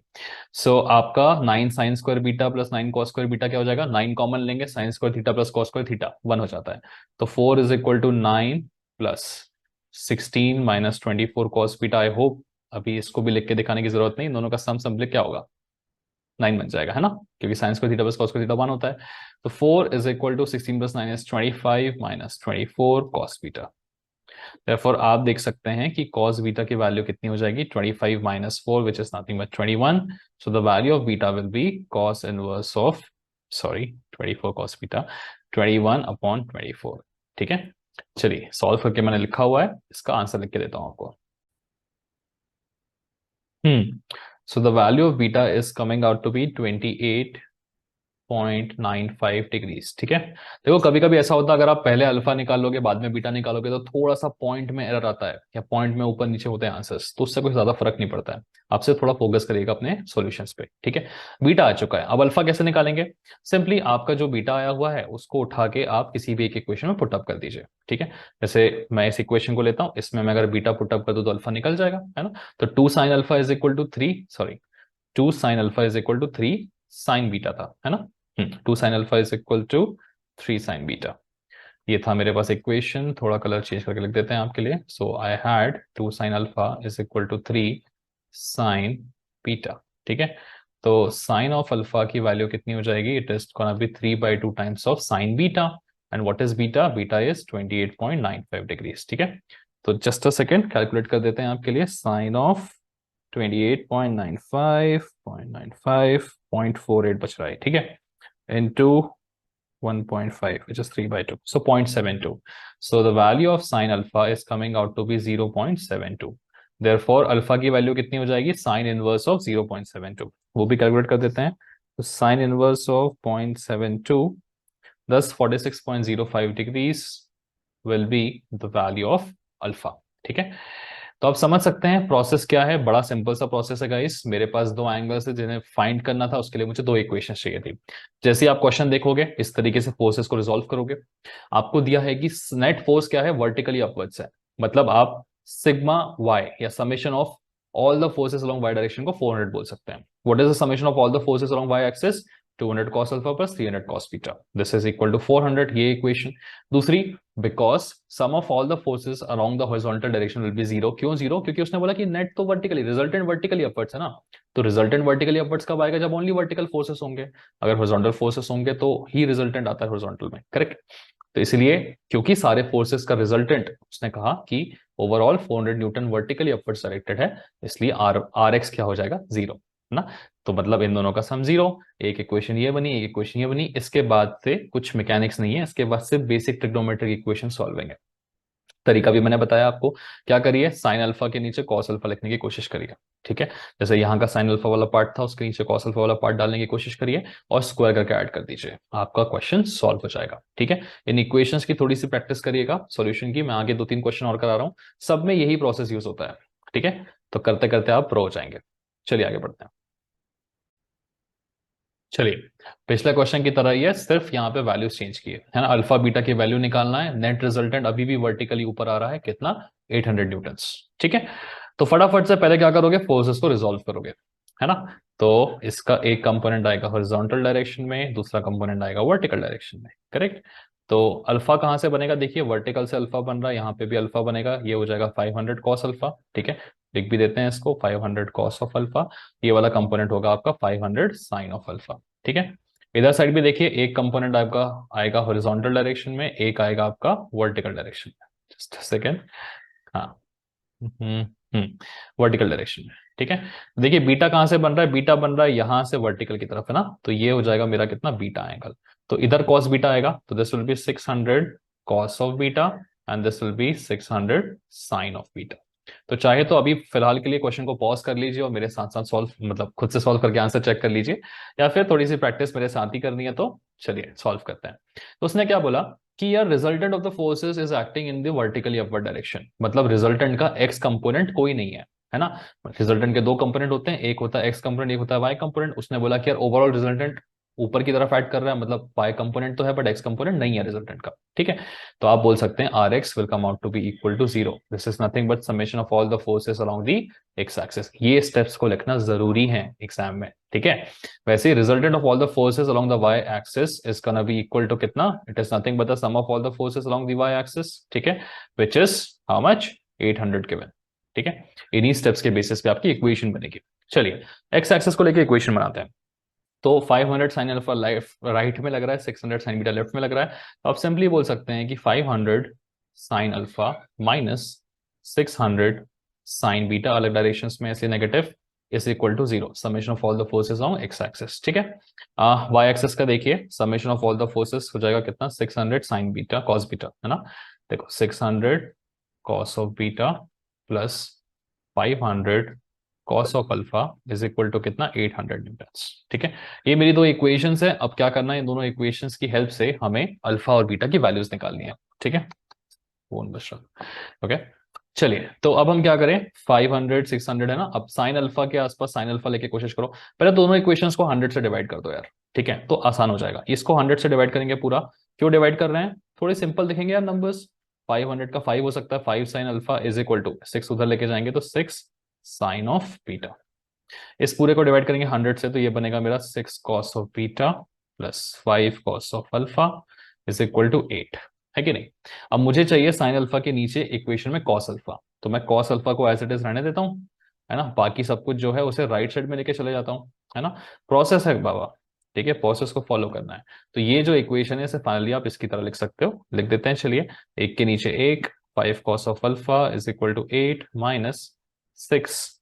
S1: सो आपका 9 sine square beta plus 9 cos square beta क्या हो जाएगा, 9 कॉमन लेंगे, sine square theta plus cos square theta 1 हो जाता है, तो 4 is equal to 9 plus 16 minus 24 cos beta. I hope अभी इसको भी लिख के दिखाने की जरूरत नहीं, दोनों का सम सिंपली क्या होगा 9 बन जाएगा, है ना, क्योंकि साइंस को थीटा प्लस कॉस को थीटा 1 होता है। तो 4 is equal to 16 plus 9 is 25 minus 24 cos beta. Therefore आप देख सकते हैं कि cos बीटा की वैल्यू कितनी हो जाएगी 25 minus 4 which is nothing but 21। So the value of beta will B cos inverse of 24 cos beta 21 upon 24। ठीक है, चलिए सॉल्व करके मैंने लिखा हुआ है, इसका आंसर लिख के देता हूं आपको। So the value of beta is coming out to be 28.95 degrees. ठीक है, देखो कभी कभी ऐसा होता है अगर आप पहले अल्फा निकालोगे बाद में बीटा निकालोगे तो थोड़ा सा पॉइंट में एरर आता है या पॉइंट में ऊपर नीचे होते हैं आंसर्स, तो उससे कोई ज्यादा फर्क नहीं पड़ता है। आपसे थोड़ा फोकस करिएगा अपने सॉल्यूशंस पे। ठीक है, बीटा आ चुका है, अब अल्फा कैसे निकालेंगे? सिंपली आपका जो बीटा आया हुआ है उसको उठा के आप किसी भी एक इक्वेशन में पुटअप कर दीजिए। ठीक है, जैसे मैं इस इक्वेशन को लेता हूं, इसमें मैं अगर बीटा पुटअप कर दूं तो अल्फा निकल जाएगा, है ना। तो 2 sine alpha is equal to 2 sine alpha is equal to 3 sine beta था, है ना। 2 sine alpha is equal to 3 sine beta, ये था मेरे पास इक्वेशन। थोड़ा कलर चेंज करके लिख देते हैं आपके लिए। So I had 2 sine alpha is equal to 3 sine beta. ठीक है, तो साइन ऑफ अल्फा की वैल्यू कितनी हो जाएगी? It is gonna B 3/2 times of sine beta. And what is beta? Beta is 28.95 degrees. ठीक है, तो जस्ट अ सेकेंड कैलकुलेट कर देते हैं आपके लिए। साइन ऑफ 28.95.98 बच रहा है। ठीक है, into 1.5 which is 3/2, so 0.72. So the value of sin alpha is coming out to be 0.72. Therefore alpha की वैल्यू कितनी हो जाएगी? साइन इनवर्स ऑफ 0.72, वो भी कैलकुलेट कर देते हैं। तो sine inverse of 0.72 thus 46.05 degrees will be the value of alpha। ठीक है, तो आप समझ सकते हैं प्रोसेस क्या है। बड़ा सिंपल सा प्रोसेस है गाइस। मेरे पास दो एंगल्स है जिन्हें फाइंड करना था, उसके लिए मुझे दो इक्वेशन चाहिए थी। जैसे आप क्वेश्चन देखोगे इस तरीके से फोर्सेस को रिजॉल्व करोगे। आपको दिया है कि नेट फोर्स क्या है? वर्टिकली अपवर्ड्स है, मतलब आप सिग्मा वाई या summation of all the forces along Y direction को 400 बोल सकते हैं। What is the summation of all the forces along Y axis? 200 cos alpha plus 300 cos beta, this is equal to 400, ये equation. दूसरी, because sum of all the forces along the horizontal direction will be zero. क्यों zero? क्योंकि उसने बोला कि net तो vertically, resultant vertically upwards है ना। तो रिजल्टेंट वर्टिकली अपवर्ड्स कब आएगा? जब ओनली वर्टिकल फोर्सेस होंगे। अगर हॉरिजॉन्टल फोर्सेस होंगे तो ही रिजल्टेंट आता है हॉरिजॉन्टल में, करेक्ट। तो इसलिए क्योंकि सारे फोर्सेस का रिजल्टेंट उसने कहा कि overall 400 newton vertically upwards directed है, इसलिए आर एक्स क्या हो जाएगा? जीरो, है ना। तो मतलब इन दोनों का सम जीरो। एक इक्वेशन ये बनी, एक इक्वेशन ये बनी। इसके बाद से कुछ मैकेनिक्स नहीं है, इसके बाद से बेसिक ट्रिग्नोमेट्रिक इक्वेशन सॉल्विंग है। तरीका भी मैंने बताया आपको। क्या करिए? साइन अल्फा के नीचे कॉस अल्फा लिखने की कोशिश करिए। ठीक है, जैसे यहाँ का साइन अल्फा वाला पार्ट था, उसके नीचे कॉस अल्फा वाला पार्ट डालने की कोशिश करिए और स्क्वायर करके ऐड कर दीजिए, आपका क्वेश्चन सॉल्व हो जाएगा। ठीक है, इन इक्वेशंस की थोड़ी सी प्रैक्टिस करिएगा सॉल्यूशन की। मैं आगे 2-3 क्वेश्चन और करा रहा हूँ, सब में यही प्रोसेस यूज होता है। ठीक है, तो करते करते आप प्रो हो जाएंगे। चलिए आगे बढ़ते हैं। चलिए, पिछले क्वेश्चन की तरह ही है, सिर्फ यहाँ पे वैल्यूज चेंज किए, है ना। अल्फा बीटा की वैल्यू निकालना है। नेट रिजल्टेंट अभी भी वर्टिकली ऊपर आ रहा है, कितना? 800 न्यूटन्स। ठीक है, तो फटाफट से पहले क्या करोगे? फोर्सेस को रिजॉल्व करोगे, है ना। तो इसका एक कंपोनेंट आएगा हॉरिजॉन्टल डायरेक्शन में, दूसरा कंपोनेंट आएगा वर्टिकल डायरेक्शन में, करेक्ट। तो अल्फा कहां से बनेगा? देखिए वर्टिकल से अल्फा बन रहा है, यहाँ पे भी अल्फा बनेगा, ये हो जाएगा 500 कॉस अल्फा। ठीक है, लिख भी देते हैं इसको 500 कॉस ऑफ अल्फा। ये वाला कंपोनेंट होगा आपका 500 साइन ऑफ अल्फा। ठीक है, इधर साइड भी देखिए, एक कंपोनेंट आपका आएगा हॉरिजॉन्टल डायरेक्शन में, एक आएगा आपका वर्टिकल डायरेक्शन में। जस्ट सेकेंड, हाँ, वर्टिकल डायरेक्शन में। ठीक है, देखिए बीटा कहां से बन रहा है? बीटा बन रहा है यहां से वर्टिकल की तरफ, है ना। तो ये हो जाएगा मेरा कितना? Beta angle. तो इधर कॉस बीटा आएगा, तो this will be 600 cos of beta and this will be 600 sine of beta. तो चाहे तो अभी फिलहाल के लिए क्वेश्चन को पॉज कर लीजिए और मेरे साथ साथ सॉल्व, मतलब खुद से सॉल्व करके आंसर चेक कर लीजिए, या फिर थोड़ी सी प्रैक्टिस मेरे साथ ही करनी है तो चलिए सॉल्व करते हैं। तो उसने क्या बोला कि यार resultant of the forces is acting in the vertically upward direction, मतलब रिजल्टेंट का एक्स कंपोनेंट कोई नहीं है ना। रिजल्टेंट के दो कंपोनेंट होते हैं, एक होता है एक्स कंपोनेंट, एक होता है वाई कंपोनेंट। उसने बोला कि यार ओवरऑल रिजल्टेंट ऊपर की तरफ ऐड कर रहा है, मतलब वाई कंपोनेंट तो है बट एक्स कंपोनेंट नहीं है रिजल्टेंट का। ठीक है, तो आप बोल सकते हैं R X will come out to be equal to zero. This is nothing but summation of all the forces along the X axis. ये स्टेप्स को लिखना जरूरी है एग्जाम में। ठीक है, वैसे resultant of all the forces along the Y axis is gonna be equal to कितना? It is nothing but the sum of all the forces along the Y axis. ठीक है, which is how much? 800 given. ठीक है, इन्हीं steps के basis पे आपकी equation बनेगी। चलिए एक्स एक्सेस को लेकर इक्वेशन बनाते हैं। तो 500 साइन अल्फा राइट में लग रहा है, 600 साइन बीटा लेफ्ट में लग रहा है, तो आप सिंपली बोल सकते हैं कि 500 sine alpha minus 600 sine beta, अलग डायरेक्शंस में ऐसे negative, is equal to 0, summation of all the forces on X axis. ठीक है, वाई एक्सिस का देखिए, summation of all the forces हो जाएगा कितना, 600 साइन बीटा कॉस बीटा, है ना। देखो 600 cos of beta plus 500 cos of alpha is equal to कितना, 800 न्यूटन्स। ठीक है, ये मेरी दो इक्वेशंस है। अब क्या करना है, इन दोनों इक्वेशंस की हेल्प से हमें अल्फा और बीटा की वैल्यूज निकालनी है। ठीक है, फोन बस रहा। ओके, चलिए तो अब हम क्या करें, 500 600 है ना, अब साइन अल्फा के आसपास साइन अल्फा लेके कोशिश करो। पहले दोनों इक्वेशंस को 100 से डिवाइड कर दो यार। ठीक है, तो आसान हो जाएगा, इसको 100 से डिवाइड करेंगे पूरा। क्यों डिवाइड कर रहे हैं, थोड़े सिंपल दिखेंगे यार नंबर्स। 500 का 5 हो सकता है, 5 sine alpha is equal to 6, उधर लेके जाएंगे तो 6 साइन ऑफ बीटा। इस पूरे को डिवाइड करेंगे 100 से, तो ये बनेगा मेरा 6 cos of beta plus 5 cos of alpha is equal to 8, है कि नहीं। अब मुझे चाहिए साइन अल्फा के नीचे इक्वेशन में कॉस अल्फा, तो मैं कॉस अल्फा को एज इट इज रहने देता हूँ, है ना, बाकी सब कुछ जो है उसे राइट साइड में लेके चले जाता हूँ, है ना। प्रोसेस है बाबा, ठीक है, प्रोसेस को फॉलो करना है। तो ये जो इक्वेशन है इसे फाइनली आप इसकी तरह लिख सकते हो, लिख देते हैं। चलिए, एक के नीचे एक, 5 cos of alpha is equal to 8 minus 6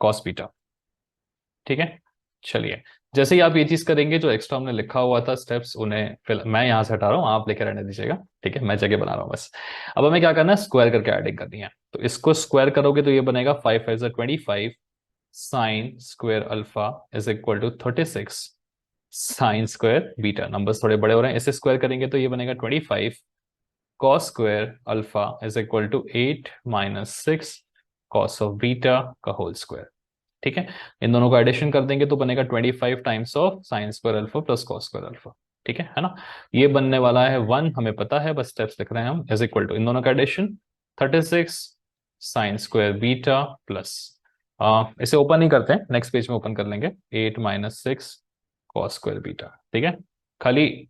S1: cos beta. ठीक है, चलिए, जैसे ही आप ये चीज करेंगे, जो एक्स्ट्रा हमने लिखा हुआ था स्टेप्स, उन्हें फिर मैं यहां से हटा रहा हूं, आप लेके रहने दीजिएगा। ठीक है, मैं जगह बना रहा हूं बस। अब हमें क्या करना है, स्क्वायर करके एडिंग करनी है। तो इसको स्क्वायर करोगे तो ये बनेगा 5 5 25 sine square alpha is equal to 36 sine square beta. Numbers थोड़े बड़े हो रहे हैं, इसे स्क्वायर करेंगे तो ये बनेगा 25 cos square alpha is equal to 8 minus 6 cos of beta का होल स्क्वायर। ठीक है, इन दोनों का एडिशन कर देंगे तो बनेगा 25 times of sign square alpha plus cos square alpha. ठीक है ना, ये बनने वाला है 1, हमें पता है, बस स्टेप्स लिख रहे हैं हम, इज इक्वल टू इन दोनों का addition 36 sine square beta plus, इसे ओपन ही करते हैं, नेक्स्ट पेज में ओपन कर लेंगे, 8 माइनस 6 कॉस स्क्वायर बीटा। ठीक है, खाली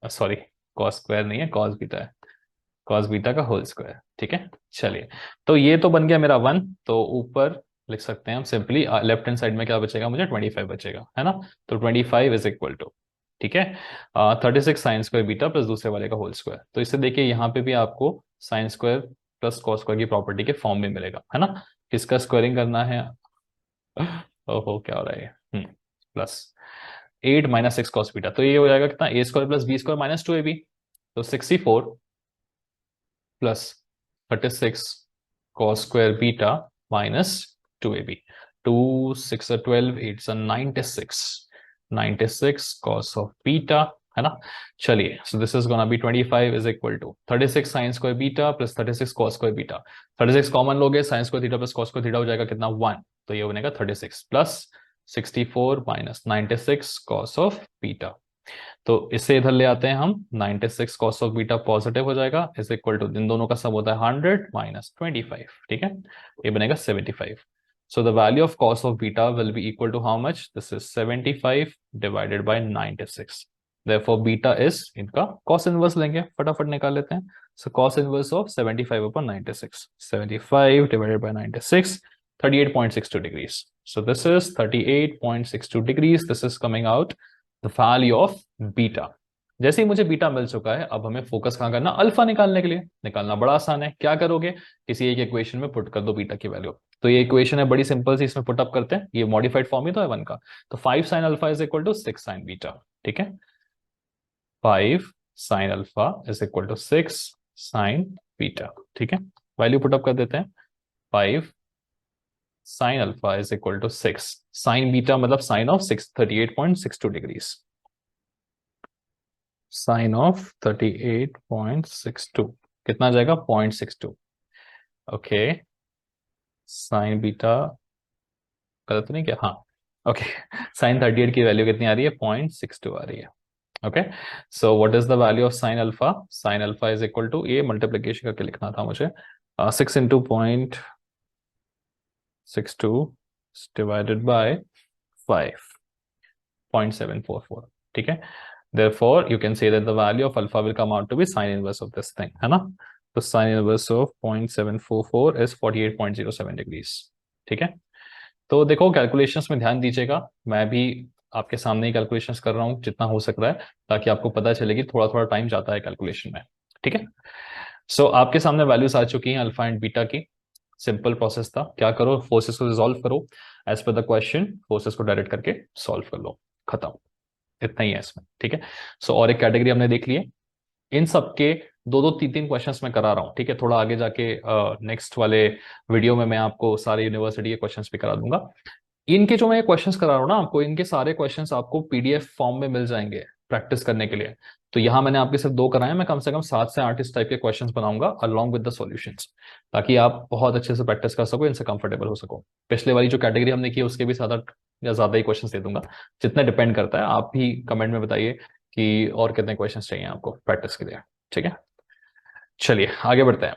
S1: सॉरी, कॉस स्क्वायर नहीं है, कॉस बीटा है, कॉस बीटा का होल स्क्वायर। ठीक है, चलिए, तो ये तो बन गया मेरा 1, तो ऊपर लिख सकते हैं हम सिंपली, लेफ्ट हैंड साइड में क्या बचेगा, मुझे 25 बचेगा, है ना। तो 25 इज इक्वल टू, ठीक है, 36 साइन स्क्वायर बीटा प्लस दूसरे वाले का होल स्क्वायर। तो इससे देखिए यहाँ पे भी आपको sine square plus cos square की प्रॉपर्टी के फॉर्म में मिलेगा, है ना। किसका स्क्वायरिंग करना है, ओहो क्या हो रहा है, प्लस 8 माइनस 6 कॉस बीटा, तो ये हो जाएगा कितना, A square plus B square minus 2ab, तो 64 plus 36 cos square beta minus 2ab, 2 6 are 12, 8 are 96, 96 cos of beta, है ना। चलिए, so this is gonna be 25 is equal to 36 sin square beta plus 36 cos square beta, 36 common लोगे, sin square theta plus cos square theta हो जाएगा कितना, 1, तो ये बनेगा 36 plus 64 minus 96 cos of beta। तो इससे इधर ले आते हैं हम, 96 cos ऑफ बीटा पॉजिटिव हो जाएगा, इज इक्वल टू इन दोनों का सम होता है 100 माइनस 25। ठीक है, ये बनेगा 75। So the value of cos of beta will be equal to how much, this is 75 divided by 96। Therefore beta is, इनका cos इनवर्स लेंगे, फटाफट निकाल लेते हैं। So cos inverse of 75 upon 96, 75 divided by 96, 38.62 degrees. So this is 38.62 degrees. This is coming out the value of beta. जैसे ही मुझे beta मिल चुका है, अब हमें फोकस कहां करना, अल्फा निकालने के लिए। निकालना बड़ा आसान है, क्या करोगे, किसी एक इक्वेशन में पुट कर दो बीटा की वैल्यू। तो ये इक्वेशन है बड़ी सिंपल सी, इसमें पुट अप करते हैं, ये मॉडिफाइड फॉर्म ही तो है 1 का। तो 5 sine alpha is equal to 6 sine beta. ठीक है, 5 sine alpha is equal to 6 sine beta. ठीक है, वैल्यू पुट अप कर देते हैं, 5 sine alpha is equal to 6 sine beta, मतलब sine of 38.62 degrees, sine of 38.62 कितना आ जाएगा, 0.62। ओके, साइन बीटा गलत तो नहीं क्या, हाँ ओके, साइन 38 की वैल्यू कितनी आ रही है, 0.62 आ रही है। Okay, so what is the value of sine alpha, sine alpha is equal to, ये मल्टीप्लीकेशन करके लिखना था मुझे, 6 इंटू 0.62 डिवाइडेड बाय 5.744। ठीक है, therefore you can say that the value of alpha will come out to be sin inverse of this thing, है ना। तो sine inverse of 0.744 is 48.07 degrees. ठीक है, तो देखो कैलकुलेशंस में ध्यान दीजिएगा, मैं भी आपके सामने ही कैलकुलेशंस कर रहा हूँ जितना हो सकता है, ताकि आपको पता चले कि थोड़ा थोड़ा टाइम जाता है कैलकुलेशन में। ठीक है, सो आपके सामने वैल्यूज आ चुकी हैं अल्फा एंड बीटा की। सिंपल प्रोसेस था, क्या करो, फोर्सेस को रिजॉल्व करो as per the question, forces को डायरेक्ट करके सॉल्व कर लो, खत्म। इतना ही है इसमें। ठीक है, सो और एक कैटेगरी हमने देख ली है। इन सब के दो दो तीन तीन क्वेश्चंस मैं करा रहा हूँ। ठीक है, थोड़ा आगे जाके नेक्स्ट वाले वीडियो में मैं आपको सारे यूनिवर्सिटी के क्वेश्चंस भी करा दूंगा। इनके जो मैं क्वेश्चंस करा रहा हूँ ना आपको, इनके सारे क्वेश्चंस आपको पीडीएफ फॉर्म में मिल जाएंगे प्रैक्टिस करने के लिए। तो यहाँ मैंने आपके सिर्फ 2 कराए हैं, मैं कम से कम 7 से 8 इस टाइप के क्वेश्चंस बनाऊंगा अलॉन्ग विद द सॉल्यूशंस, ताकि आप बहुत अच्छे से प्रैक्टिस कर सको, इनसे कंफर्टेबल हो सको। पिछले वाली जो कैटेगरी हमने की है उसके भी 7 या ज्यादा ही क्वेश्चन दे दूंगा, जितना डिपेंड करता है। आप भी कमेंट में बताइए कि और कितने क्वेश्चन चाहिए आपको प्रैक्टिस के लिए। ठीक है, चलिए आगे बढ़ते हैं।